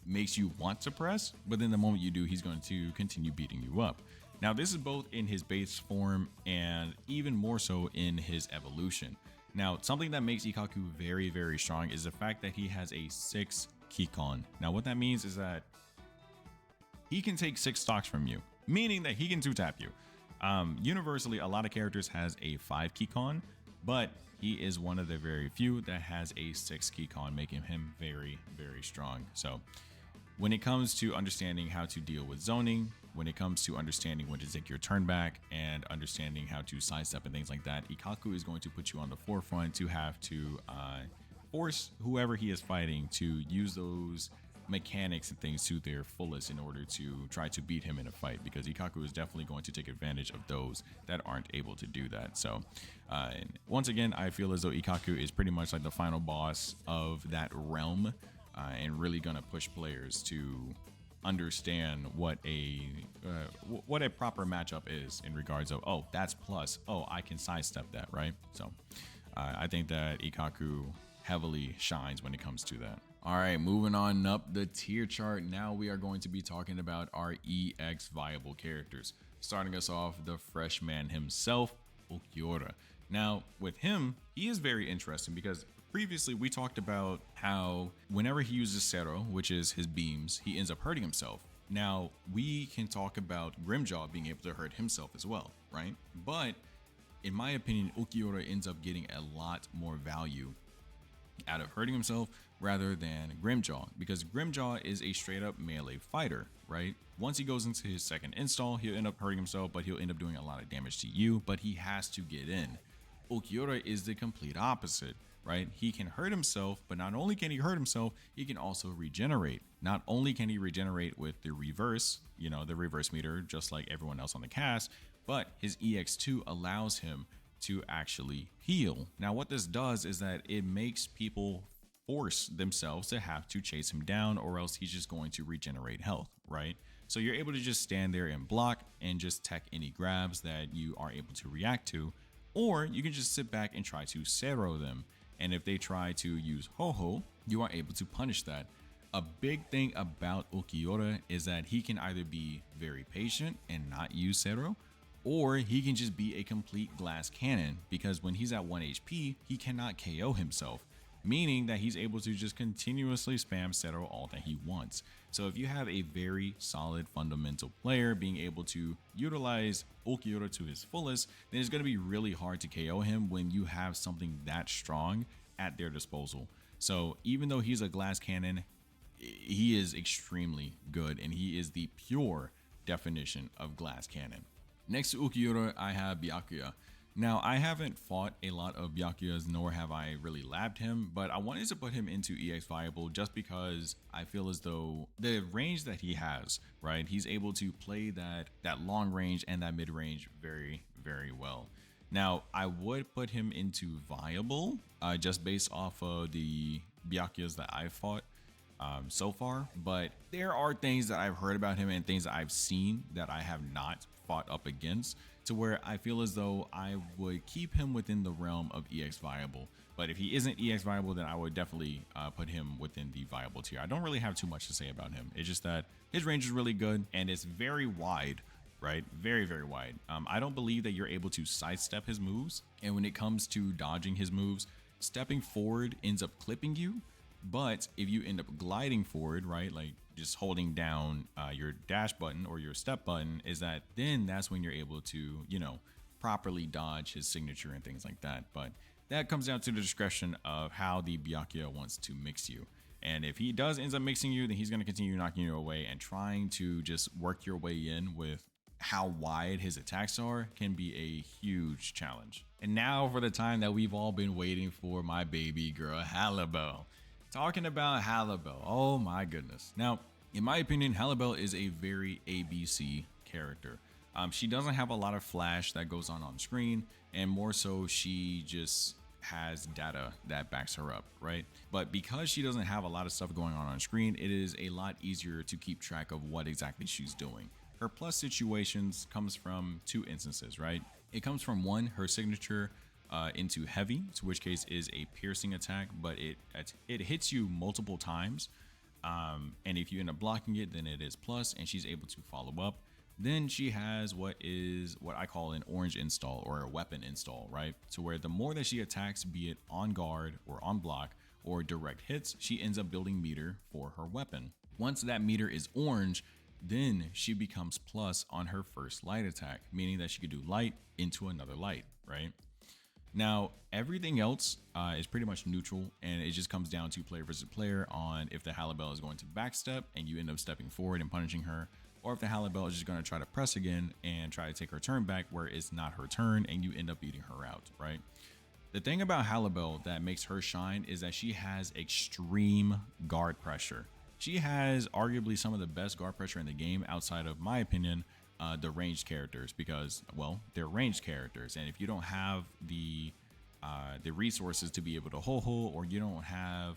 A: makes you want to press, but then the moment you do, he's going to continue beating you up. Now, this is both in his base form and even more so in his evolution. Now, something that makes Ikaku very, very strong is the fact that he has a 6 Kikon. Now, what that means is that he can take 6 stocks from you, meaning that he can 2-tap you. Universally, a lot of characters has a 5 Kikon, but he is one of the very few that has a 6 Kikon, making him very, very strong. So when it comes to understanding how to deal with zoning, when it comes to understanding when to take your turn back and understanding how to sidestep and things like that, Ikaku is going to put you on the forefront to have to force whoever he is fighting to use those mechanics and things to their fullest in order to try to beat him in a fight, because Ikaku is definitely going to take advantage of those that aren't able to do that. So and once again, I feel as though Ikaku is pretty much like the final boss of that realm, and really gonna push players to understand what a proper matchup is in regards of, oh, that's plus, oh, I can sidestep that, right? So I think that Ikaku heavily shines when it comes to that. All right, moving on up the tier chart. Now we are going to be talking about our EX viable characters. Starting us off, the freshman himself, Ulquiorra. Now, with him, he is very interesting because previously we talked about how whenever he uses Zero, which is his beams, he ends up hurting himself. Now, we can talk about Grimjaw being able to hurt himself as well, right? But in my opinion, Ulquiorra ends up getting a lot more value out of hurting himself rather than Grimjaw, because Grimjaw is a straight up melee fighter, right? Once he goes into his second install, he'll end up hurting himself, but he'll end up doing a lot of damage to you, but he has to get in. Ulquiorra is the complete opposite, right? He can hurt himself, but not only can he hurt himself, he can also regenerate. Not only can he regenerate with the reverse, the reverse meter, just like everyone else on the cast, but his EX2 allows him to actually heal. Now, what this does is that it makes people force themselves to have to chase him down, or else he's just going to regenerate health, right? So you're able to just stand there and block and just tech any grabs that you are able to react to, or you can just sit back and try to Zero them. And if they try to use Ho-Ho, you are able to punish that. A big thing about Ulquiorra is that he can either be very patient and not use Zero, or he can just be a complete glass cannon, because when he's at 1 HP, he cannot KO himself, meaning that he's able to just continuously spam Zero all that he wants. So if you have a very solid fundamental player being able to utilize Ulquiorra to his fullest, then it's going to be really hard to KO him when you have something that strong at their disposal. So even though he's a glass cannon, he is extremely good, and he is the pure definition of glass cannon. Next to Ulquiorra, I have Byakuya. Now, I haven't fought a lot of Byakuyas, nor have I really labbed him, but I wanted to put him into EX Viable just because I feel as though the range that he has, right? He's able to play that long range and that mid range very, very well. Now, I would put him into Viable just based off of the Byakuyas that I've fought so far, but there are things that I've heard about him and things that I've seen that I have not fought up against, to where I feel as though I would keep him within the realm of EX Viable. But if he isn't EX Viable, then I would definitely put him within the Viable tier. I don't really have too much to say about him. It's just that his range is really good and it's very wide, right? Very, very wide. I don't believe that you're able to sidestep his moves. And when it comes to dodging his moves, stepping forward ends up clipping you. But if you end up gliding forward, right, like just holding down your dash button or your step button, is that then that's when you're able to, properly dodge his signature and things like that. But that comes down to the discretion of how the Byakuya wants to mix you. And if he does ends up mixing you, then he's going to continue knocking you away, and trying to just work your way in with how wide his attacks are can be a huge challenge. And now for the time that we've all been waiting for, my baby girl, Halibel. Talking about Halibel, oh my goodness. Now, in my opinion, Halibel is a very ABC character. She doesn't have a lot of flash that goes on screen, and more so she just has data that backs her up, right? But because she doesn't have a lot of stuff going on screen, it is a lot easier to keep track of what exactly she's doing. Her plus situations comes from two instances, right? It comes from one, her signature into heavy, to which case is a piercing attack, but it hits you multiple times. And if you end up blocking it, then it is plus, and she's able to follow up. Then she has what I call an orange install or a weapon install, right? So where the more that she attacks, be it on guard or on block or direct hits, she ends up building meter for her weapon. Once that meter is orange, then she becomes plus on her first light attack, meaning that she could do light into another light, right? Now, everything else is pretty much neutral, and it just comes down to player versus player on if the Halibel is going to backstep and you end up stepping forward and punishing her, or if the Halibel is just going to try to press again and try to take her turn back where it's not her turn and you end up beating her out, right? The thing about Halibel that makes her shine is that she has extreme guard pressure. She has arguably some of the best guard pressure in the game outside of, my opinion, the ranged characters, because, well, they're ranged characters, and if you don't have the resources to be able to ho-ho, or you don't have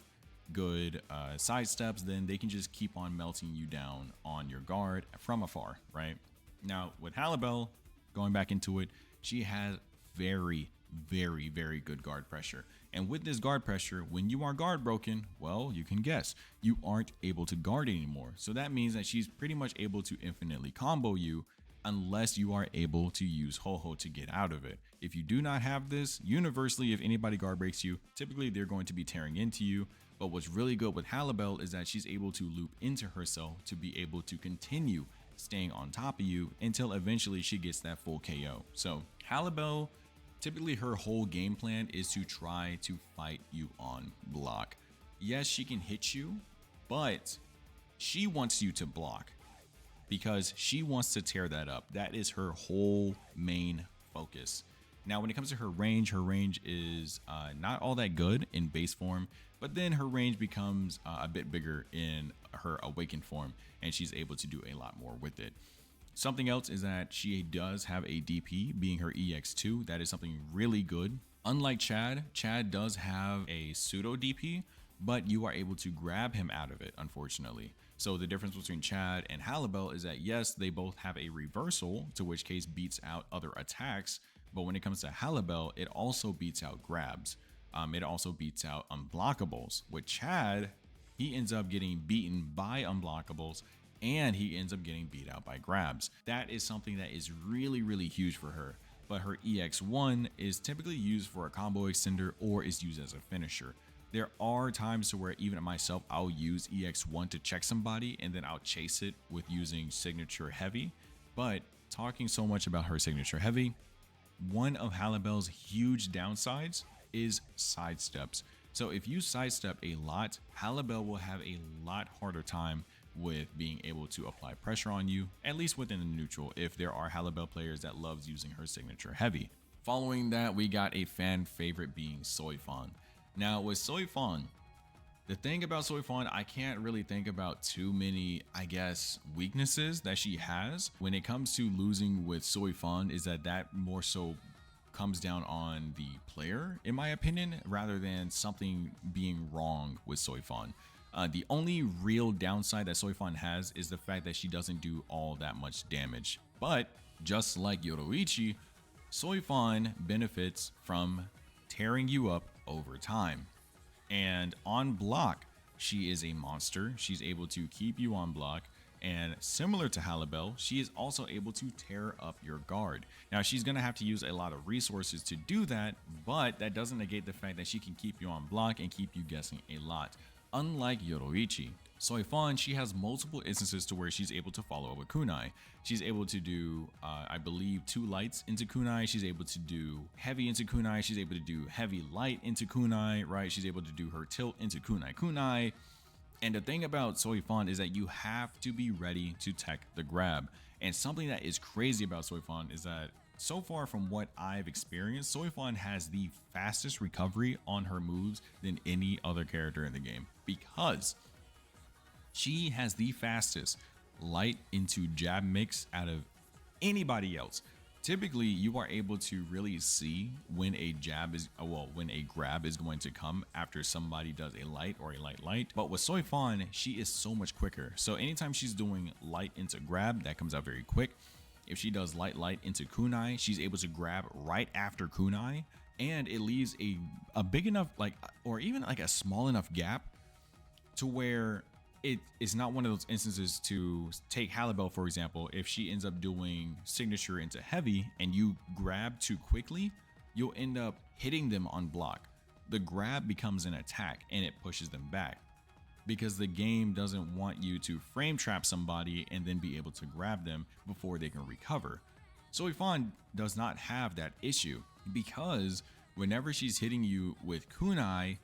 A: good side steps, then they can just keep on melting you down on your guard from afar, right? Now, with Halibel, going back into it, she has very, very, very good guard pressure. And with this guard pressure, when you are guard broken, well, you can guess, you aren't able to guard anymore. So that means that she's pretty much able to infinitely combo you unless you are able to use ho-ho to get out of it. If you do not have this, universally, if anybody guard breaks you, typically they're going to be tearing into you. But what's really good with Halibel is that she's able to loop into herself to be able to continue staying on top of you until eventually she gets that full KO. So Halibel, typically her whole game plan is to try to fight you on block. Yes, she can hit you, but she wants you to block because she wants to tear that up. That is her whole main focus. Now, when it comes to her range is not all that good in base form, but then her range becomes a bit bigger in her awakened form, and she's able to do a lot more with it. Something else is that she does have a DP, being her EX2. That is something really good. Unlike Chad does have a pseudo DP, but you are able to grab him out of it, unfortunately. So the difference between Chad and Halibel is that, yes, they both have a reversal, to which case beats out other attacks. But when it comes to Halibel, it also beats out grabs. It also beats out unblockables. With Chad, he ends up getting beaten by unblockables, and he ends up getting beat out by grabs. That is something that is really, really huge for her. But her EX1 is typically used for a combo extender or is used as a finisher. There are times to where even myself, I'll use EX1 to check somebody and then I'll chase it with using signature heavy. But talking so much about her signature heavy, one of Halibel's huge downsides is sidesteps. So if you sidestep a lot, Halibel will have a lot harder time with being able to apply pressure on you, at least within the neutral, if there are Halibel players that loves using her signature heavy. Following that, we got a fan favorite being Soifan. Now with Soifan, the thing about Soifan, I can't really think about too many, I guess, weaknesses that she has. When it comes to losing with Soifan, is that more so comes down on the player, in my opinion, rather than something being wrong with Soifan. The only real downside that Soifan has is the fact that she doesn't do all that much damage. But just like Yoruichi, Soifan benefits from tearing you up over time. And on block, she is a monster. She's able to keep you on block. And similar to Halibel, she is also able to tear up your guard. Now, she's going to have to use a lot of resources to do that, but that doesn't negate the fact that she can keep you on block and keep you guessing a lot. Unlike Yoruichi, Soifan, she has multiple instances to where she's able to follow up a kunai. She's able to do, I believe, 2 lights into kunai. She's able to do heavy into kunai. She's able to do heavy light into kunai, right? She's able to do her tilt into kunai. And the thing about Soifan is that you have to be ready to tech the grab. And something that is crazy about Soifan is that so far from what I've experienced, Soifan has the fastest recovery on her moves than any other character in the game, because she has the fastest light into jab mix out of anybody else, Typically, you are able to really see when a jab is, when a grab is going to come after somebody does a light or a light. But with Soi Fan, she is so much quicker. So anytime she's doing light into grab, that comes out very quick. If she does light into kunai, she's able to grab right after kunai, and it leaves a big enough, like, or even like a small enough gap to where it is not one of those instances to take Halibel, for example. If she ends up doing signature into heavy and you grab too quickly, you'll end up hitting them on block. The grab becomes an attack and it pushes them back, because the game doesn't want you to frame trap somebody and then be able to grab them before they can recover. Soi Fan does not have that issue, because whenever she's hitting you with kunai,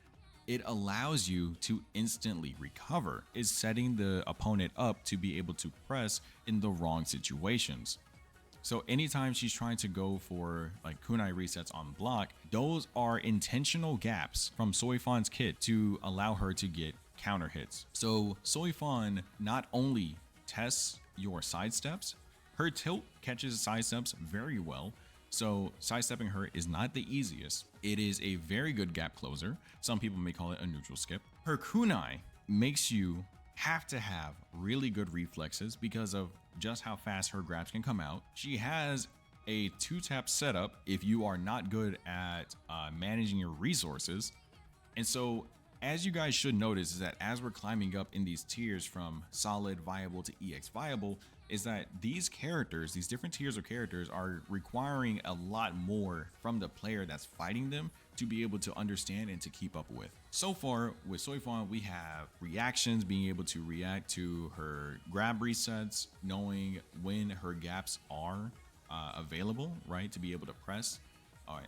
A: it allows you to instantly recover. It's setting the opponent up to be able to press in the wrong situations. So anytime she's trying to go for like kunai resets on block, those are intentional gaps from Soi Fan's kit to allow her to get counter hits. So Soi Fan not only tests your sidesteps, her tilt catches sidesteps very well. So sidestepping her is not the easiest. It is a very good gap closer. Some people may call it a neutral skip. Her kunai makes you have to have really good reflexes because of just how fast her grabs can come out. She has a 2-tap setup if you are not good at managing your resources. And so, as you guys should notice, is that as we're climbing up in these tiers from solid, viable to EX viable, is that these characters, these different tiers of characters, are requiring a lot more from the player that's fighting them to be able to understand and to keep up with. So far with Soi Fan, we have reactions, being able to react to her grab resets, knowing when her gaps are available, right, to be able to press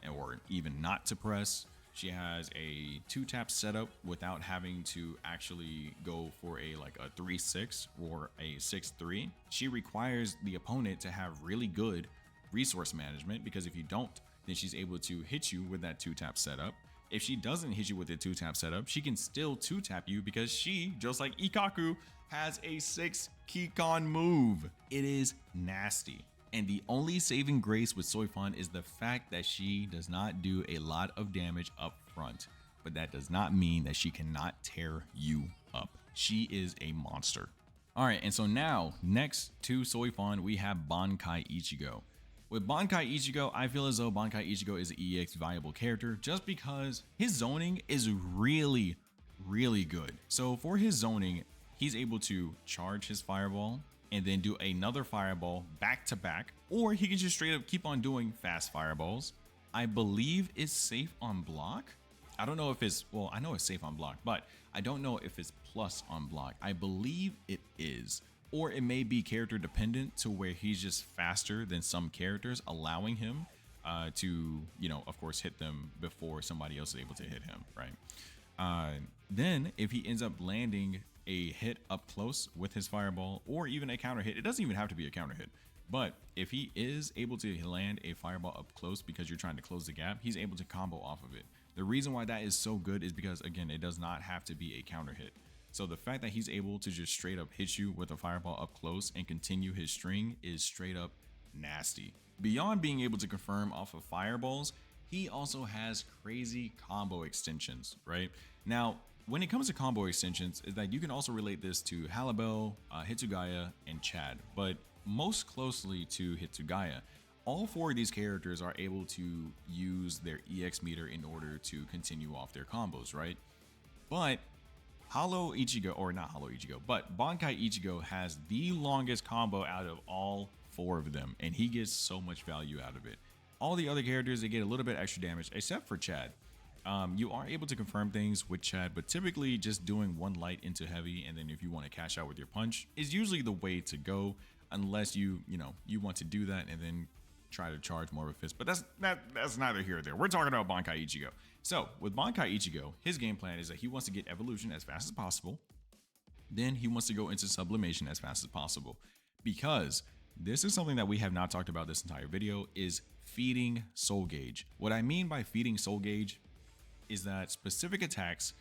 A: or even not to press. She has a 2-tap setup without having to actually go for a 3-6 or a 6-3. She requires the opponent to have really good resource management, because if you don't, then she's able to hit you with that 2-tap setup. If she doesn't hit you with a 2-tap setup, she can still 2-tap you, because she, just like Ikkaku, has a 6 Kikon move. It is nasty. And the only saving grace with Soi Fan is the fact that she does not do a lot of damage up front. But that does not mean that she cannot tear you up. She is a monster. All right, and so now, next to Soi Fan, we have Bankai Ichigo. With Bankai Ichigo, I feel as though Bankai Ichigo is an EX viable character just because his zoning is really, really good. So for his zoning, he's able to charge his fireball and then do another fireball back to back, or he can just straight up keep on doing fast fireballs. I believe it's safe on block. I don't know if it's, well, I know it's safe on block, but I don't know if it's plus on block. I believe it is, or it may be character dependent to where he's just faster than some characters, allowing him to, of course, hit them before somebody else is able to hit him, right? Then if he ends up landing a hit up close with his fireball, or even a counter hit, it doesn't even have to be a counter hit, but if he is able to land a fireball up close because you're trying to close the gap, he's able to combo off of it. The reason why that is so good is because, again, it does not have to be a counter hit. So the fact that he's able to just straight up hit you with a fireball up close and continue his string is straight up nasty. Beyond being able to confirm off of fireballs, he also has crazy combo extensions, right? Now, when it comes to combo extensions, is that you can also relate this to Halibel, Hitsugaya, and Chad, but most closely to Hitsugaya. All 4 of these characters are able to use their EX meter in order to continue off their combos, right? But Hollow Ichigo, or not Hollow Ichigo, but Bankai Ichigo has the longest combo out of all 4 of them, and he gets so much value out of it. All the other characters, they get a little bit extra damage, except for Chad. You are able to confirm things with Chad, but typically just doing 1 light into heavy, and then if you want to cash out with your punch, is usually the way to go, unless you want to do that and then try to charge more of a fist. But that's neither here or there. We're talking about Bankai Ichigo. So with Bankai Ichigo, his game plan is that he wants to get evolution as fast as possible. Then he wants to go into sublimation as fast as possible, because this is something that we have not talked about this entire video, is feeding soul gauge. What I mean by feeding soul gauge is that specific attacks,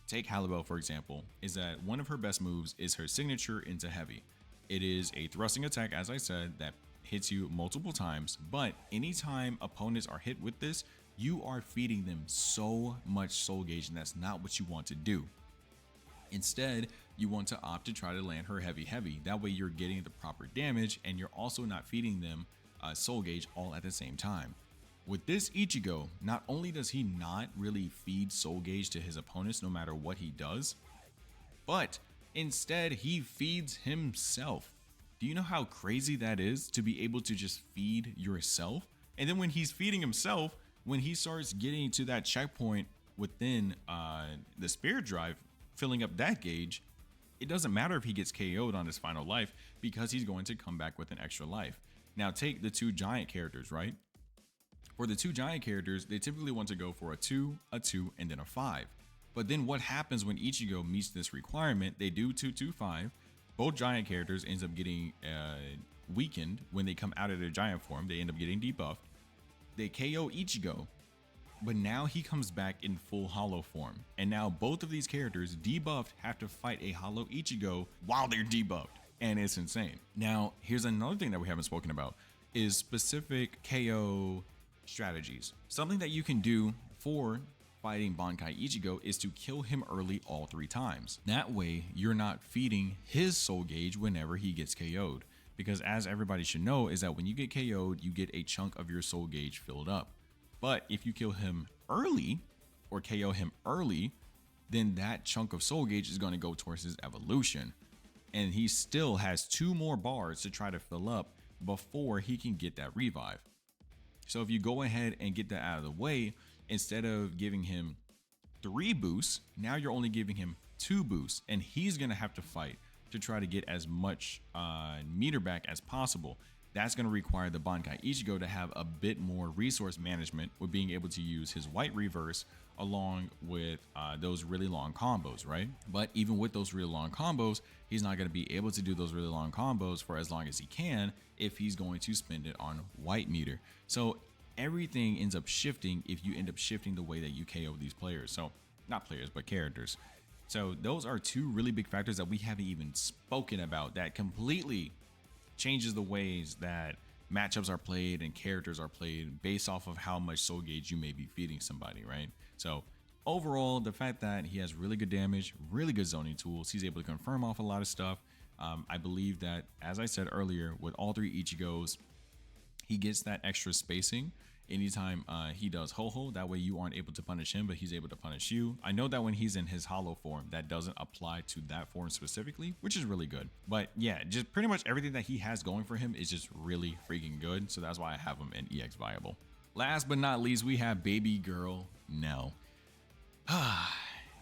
A: take Halibel for example, is that one of her best moves is her signature into heavy. It is a thrusting attack, as I said, that hits you multiple times, but anytime opponents are hit with this, you are feeding them so much soul gauge, and that's not what you want to do. Instead, you want to opt to try to land her heavy. That way you're getting the proper damage and you're also not feeding them soul gauge all at the same time. With this Ichigo, not only does he not really feed soul gauge to his opponents no matter what he does, but instead he feeds himself. Do you know how crazy that is to be able to just feed yourself? And then when he's feeding himself, when he starts getting to that checkpoint within the spirit drive, filling up that gauge, it doesn't matter if he gets KO'd on his final life because he's going to come back with an extra life. Now take the two giant characters, right? For the two giant characters, they typically want to go for a 2, and then a 5. But then what happens when Ichigo meets this requirement? They do 2, 2, 5. Both giant characters ends up getting weakened when they come out of their giant form. They end up getting debuffed. They KO Ichigo, but now he comes back in full hollow form. And now both of these characters debuffed have to fight a hollow Ichigo while they're debuffed. And it's insane. Now, here's another thing that we haven't spoken about is specific KO strategies. Something that you can do for fighting Bankai Ichigo is to kill him early all 3 times. That way, you're not feeding his soul gauge whenever he gets KO'd. Because as everybody should know is that when you get KO'd, you get a chunk of your soul gauge filled up. But if you kill him early or KO him early, then that chunk of soul gauge is going to go towards his evolution. And he still has 2 more bars to try to fill up before he can get that revive. So if you go ahead and get that out of the way, instead of giving him 3 boosts, now you're only giving him 2 boosts, and he's going to have to fight to try to get as much meter back as possible. That's going to require the Bankai Ichigo to have a bit more resource management with being able to use his white reverse along with those really long combos, right? But even with those really long combos, he's not going to be able to do those really long combos for as long as he can if he's going to spend it on white meter. So everything ends up shifting if you end up shifting the way that you KO these players. So not players, but characters. So those are 2 really big factors that we haven't even spoken about that completely changes the ways that matchups are played and characters are played based off of how much soul gauge you may be feeding somebody, right? So overall, the fact that he has really good damage, really good zoning tools, he's able to confirm off a lot of stuff. I believe that, as I said earlier, with all 3 Ichigos, he gets that extra spacing anytime he does ho-ho. That way you aren't able to punish him, but he's able to punish you. I know that when he's in his hollow form, that doesn't apply to that form specifically, which is really good. But yeah, just pretty much everything that he has going for him is just really freaking good. So that's why I have him in EX Viable. Last but not least, we have baby girl Nell.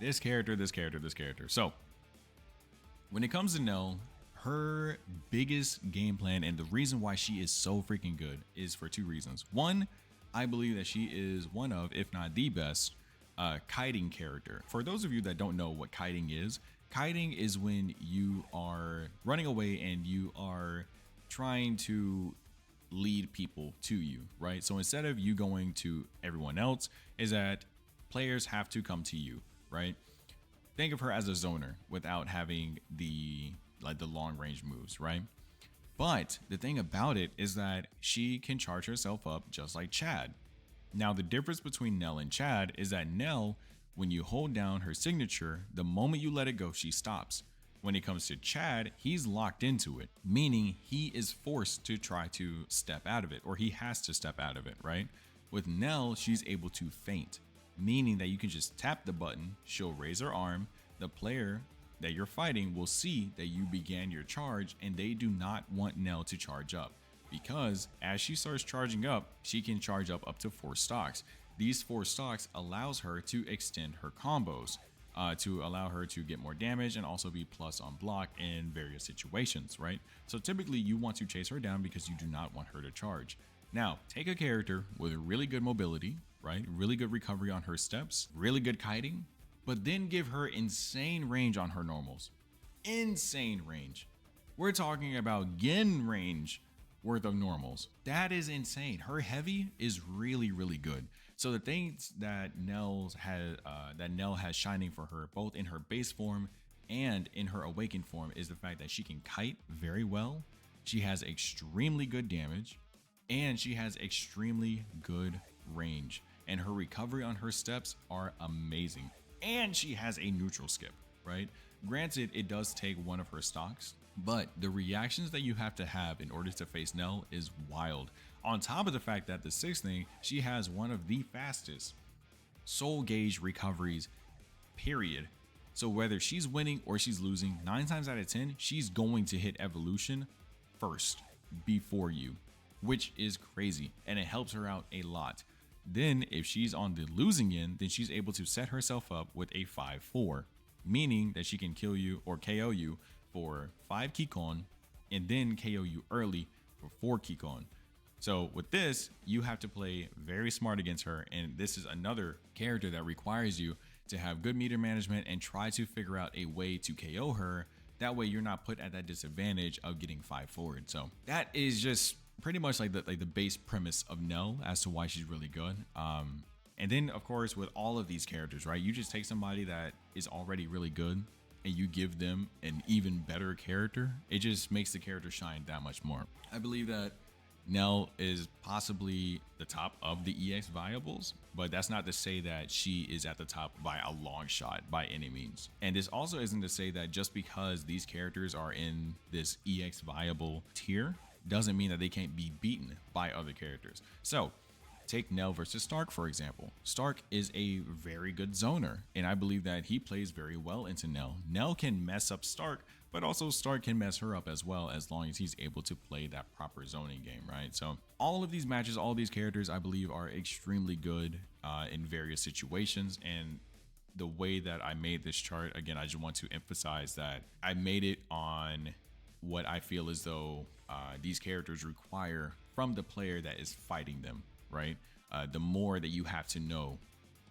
A: This character. So when it comes to Nell, her biggest game plan and the reason why she is so freaking good is for 2 reasons. One, I believe that she is one of, if not the best, kiting character. For those of you that don't know what kiting is when you are running away and you are trying to lead people to you, right? So instead of you going to everyone else, is that players have to come to you, right? Think of her as a zoner without having the long range moves, right? But the thing about it is that she can charge herself up just like Chad. Now the difference between Nell and Chad is that Nell, when you hold down her signature, the moment you let it go, she stops. When it comes to Chad, he's locked into it, meaning he is forced to try to step out of it, or he has to step out of it, right? With Nell, she's able to feint, meaning that you can just tap the button, she'll raise her arm, the player that you're fighting will see that you began your charge, and they do not want Nell to charge up, because as she starts charging up, she can charge up to 4 stocks. These 4 stocks allows her to extend her combos, to allow her to get more damage and also be plus on block in various situations, right? So typically you want to chase her down because you do not want her to charge. Now take a character with really good mobility, right? Really good recovery on her steps, really good kiting, but then give her insane range on her normals. Insane range. We're talking about Gen range worth of normals. That is insane. Her heavy is really, really good. So the things that Nell has shining for her, both in her base form and in her awakened form, is the fact that she can kite very well. She has extremely good damage, and she has extremely good range. And her recovery on her steps are amazing. And she has a neutral skip, right? Granted, it does take one of her stocks, but the reactions that you have to have in order to face Nell is wild. On top of the fact that the sixth thing, she has one of the fastest soul gauge recoveries, period. So whether she's winning or she's losing, 9 times out of 10, she's going to hit evolution first before you, which is crazy, and it helps her out a lot. Then if she's on the losing end, then she's able to set herself up with a 5-4, meaning that she can kill you or KO you for 5 Kikon and then KO you early for 4 Kikon. So with this, you have to play very smart against her, and this is another character that requires you to have good meter management and try to figure out a way to KO her. That way you're not put at that disadvantage of getting 5 forward. So that is just pretty much like the base premise of Nell as to why she's really good. And then of course with all of these characters, right, you just take somebody that is already really good and you give them an even better character. It just makes the character shine that much more. I believe that Nell is possibly the top of the EX viables, but that's not to say that she is at the top by a long shot by any means. And this also isn't to say that just because these characters are in this EX viable tier doesn't mean that they can't be beaten by other characters. So take Nell versus Stark, for example. Stark is a very good zoner, and I believe that he plays very well into Nell. Nell can mess up Stark, but also Stark can mess her up as well, as long as he's able to play that proper zoning game, right? So all of these matches, all these characters, I believe are extremely good in various situations. And the way that I made this chart, again, I just want to emphasize that I made it on what I feel as though these characters require from the player that is fighting them, right? The more that you have to know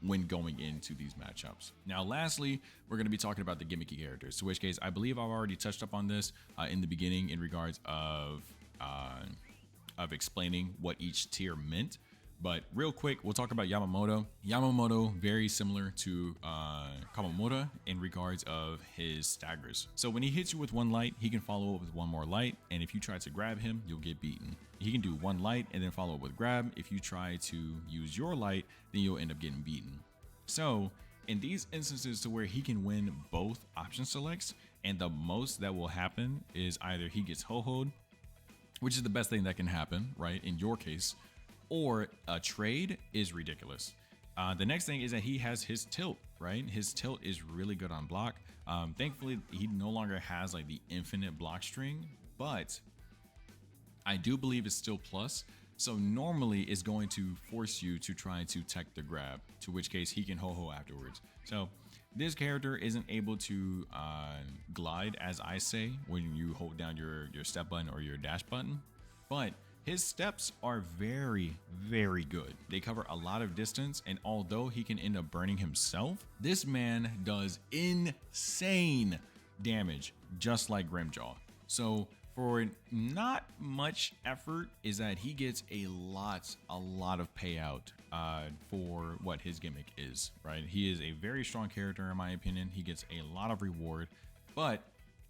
A: when going into these matchups. Now, lastly, we're going to be talking about the gimmicky characters, to which case I believe I've already touched up on this in the beginning in regards of explaining what each tier meant. But real quick, we'll talk about Yamamoto. Yamamoto, very similar to Kamamura in regards of his staggers. So when he hits you with one light, he can follow up with one more light. And if you try to grab him, you'll get beaten. He can do one light and then follow up with grab. If you try to use your light, then you'll end up getting beaten. So in these instances to where he can win both option selects, and the most that will happen is either he gets ho-hoed, which is the best thing that can happen, right? In your case, or a trade is ridiculous. The next thing is that he has his tilt, right? His tilt is really good on block. Thankfully, he no longer has like the infinite block string, but I do believe it's still plus. So normally it's going to force you to try to tech the grab, to which case he can ho-ho afterwards. So this character isn't able to glide, as I say, when you hold down your step button or your dash button, but his steps are very, very good. They cover a lot of distance, and although he can end up burning himself, this man does insane damage, just like Grimjaw. So for not much effort is that he gets a lot of payout for what his gimmick is, right? He is a very strong character in my opinion. He gets a lot of reward, but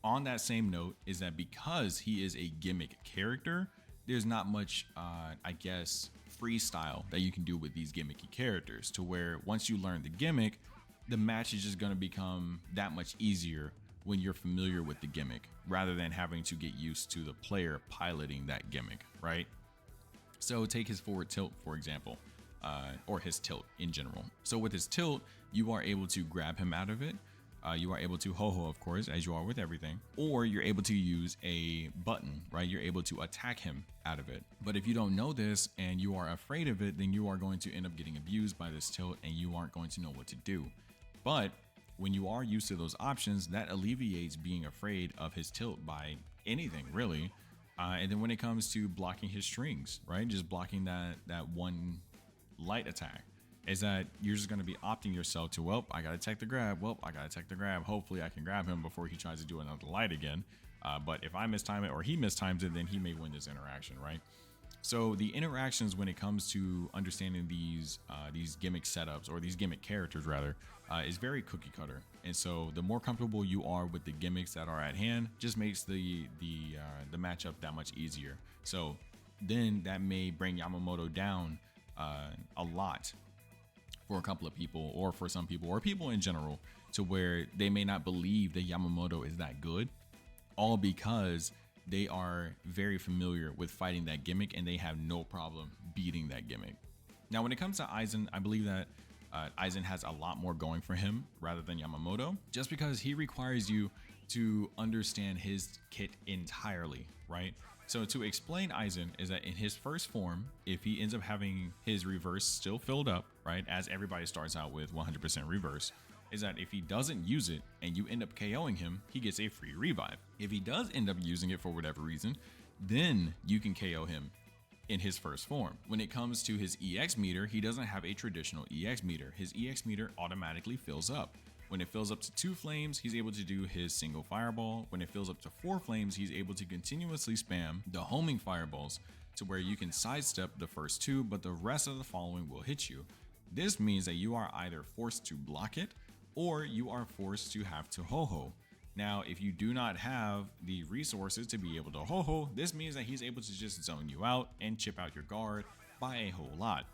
A: on that same note is that because he is a gimmick character, there's not much, I guess, freestyle that you can do with these gimmicky characters, to where once you learn the gimmick, the match is just going to become that much easier when you're familiar with the gimmick, rather than having to get used to the player piloting that gimmick, right? So take his forward tilt, for example, or his tilt in general. So with his tilt, you are able to grab him out of it. You are able to ho-ho, of course, as you are with everything, or you're able to use a button, right? You're able to attack him out of it. But if you don't know this and you are afraid of it, then you are going to end up getting abused by this tilt and you aren't going to know what to do. But when you are used to those options, that alleviates being afraid of his tilt by anything, really. And then when it comes to blocking his strings, right? Just blocking that one light attack, is that you're just going to be opting yourself to, well, I got to tech the grab. Well, I got to tech the grab. Hopefully I can grab him before he tries to do another light again. But if I mistime it or he mistimes it, then he may win this interaction, right? So the interactions when it comes to understanding these gimmick setups, or these gimmick characters rather, is very cookie cutter. And so the more comfortable you are with the gimmicks that are at hand, just makes the matchup that much easier. So then that may bring Yamamoto down a lot for a couple of people, or for some people, or people in general, to where they may not believe that Yamamoto is that good, all because they are very familiar with fighting that gimmick and they have no problem beating that gimmick. Now, when it comes to Aizen, I believe that Aizen has a lot more going for him rather than Yamamoto, just because he requires you to understand his kit entirely, right? So to explain Aizen is that in his first form, if he ends up having his reverse still filled up, right, as everybody starts out with 100% reverse, is that if he doesn't use it and you end up KOing him, he gets a free revive. If he does end up using it for whatever reason, then you can KO him in his first form. When it comes to his EX meter, he doesn't have a traditional EX meter. His EX meter automatically fills up. When it fills up to 2 flames, he's able to do his single fireball. When it fills up to 4 flames, he's able to continuously spam the homing fireballs to where you can sidestep the first 2, but the rest of the following will hit you. This means that you are either forced to block it, or you are forced to have to ho-ho. Now, if you do not have the resources to be able to ho-ho, this means that he's able to just zone you out and chip out your guard by a whole lot.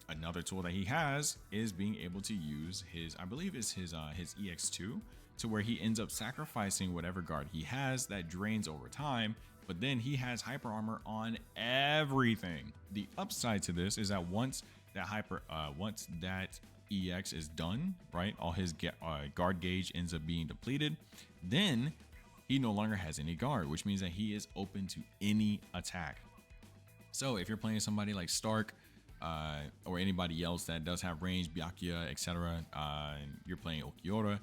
A: Another tool that he has is being able to use his, I believe is his EX2, to where he ends up sacrificing whatever guard he has that drains over time, but then he has hyper armor on everything. The upside to this is that once that EX is done, right, all his guard gauge ends up being depleted, then he no longer has any guard, which means that he is open to any attack. So if you're playing somebody like Stark, or anybody else that does have range, Byakuya, etc., and you're playing Okiura,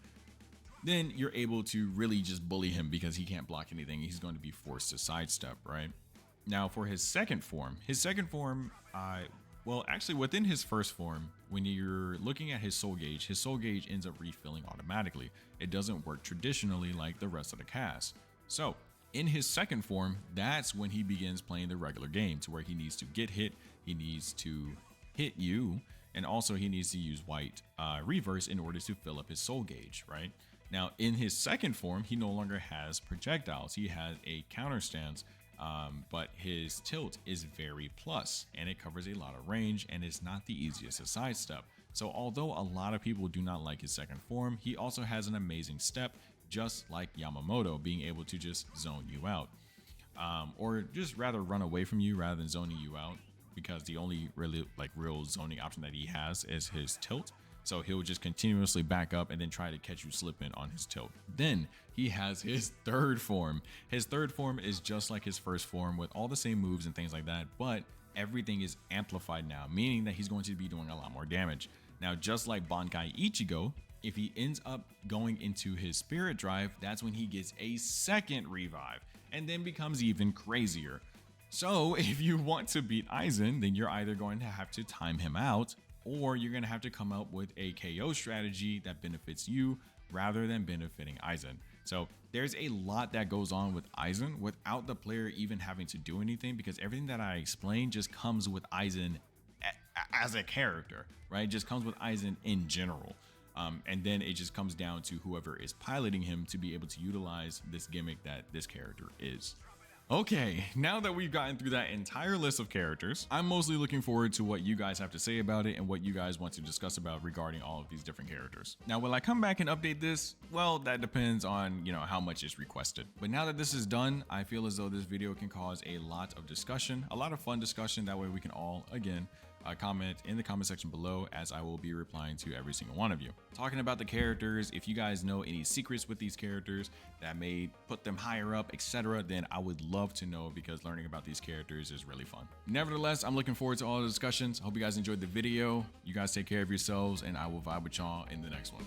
A: then you're able to really just bully him because he can't block anything. He's going to be forced to sidestep, right? Now for his second form, well, actually within his first form, when you're looking at his soul gauge ends up refilling automatically. It doesn't work traditionally like the rest of the cast. So in his second form, that's when he begins playing the regular game, to where he needs to get hit, he needs to hit you, and also he needs to use white reverse in order to fill up his soul gauge, right? Now in his second form, he no longer has projectiles. He has a counter stance, but his tilt is very plus, and it covers a lot of range, and it's not the easiest to sidestep. So although a lot of people do not like his second form, he also has an amazing step, just like Yamamoto, being able to just zone you out, or just rather run away from you rather than zoning you out, because the only really real zoning option that he has is his tilt. So he'll just continuously back up and then try to catch you slipping on his tilt. Then he has his third form. His third form is just like his first form, with all the same moves and things like that, but everything is amplified now, meaning that he's going to be doing a lot more damage. Now, just like Bankai Ichigo, if he ends up going into his spirit drive, that's when he gets a second revive and then becomes even crazier. So if you want to beat Aizen, then you're either going to have to time him out, or you're going to have to come up with a KO strategy that benefits you rather than benefiting Aizen. So there's a lot that goes on with Aizen without the player even having to do anything, because everything that I explained just comes with Aizen as a character, right? It just comes with Aizen in general. And then it just comes down to whoever is piloting him to be able to utilize this gimmick that this character is. Okay, now that we've gotten through that entire list of characters, I'm mostly looking forward to what you guys have to say about it and what you guys want to discuss about regarding all of these different characters. Now, will I come back and update this? Well, that depends on, how much is requested. But now that this is done, I feel as though this video can cause a lot of discussion, a lot of fun discussion. That way we can all, again, comment in the comment section below, as I will be replying to every single one of you. Talking about the characters, if you guys know any secrets with these characters that may put them higher up, etc., then I would love to know, because learning about these characters is really fun. Nevertheless, I'm looking forward to all the discussions. Hope you guys enjoyed the video. You guys take care of yourselves, and I will vibe with y'all in the next one.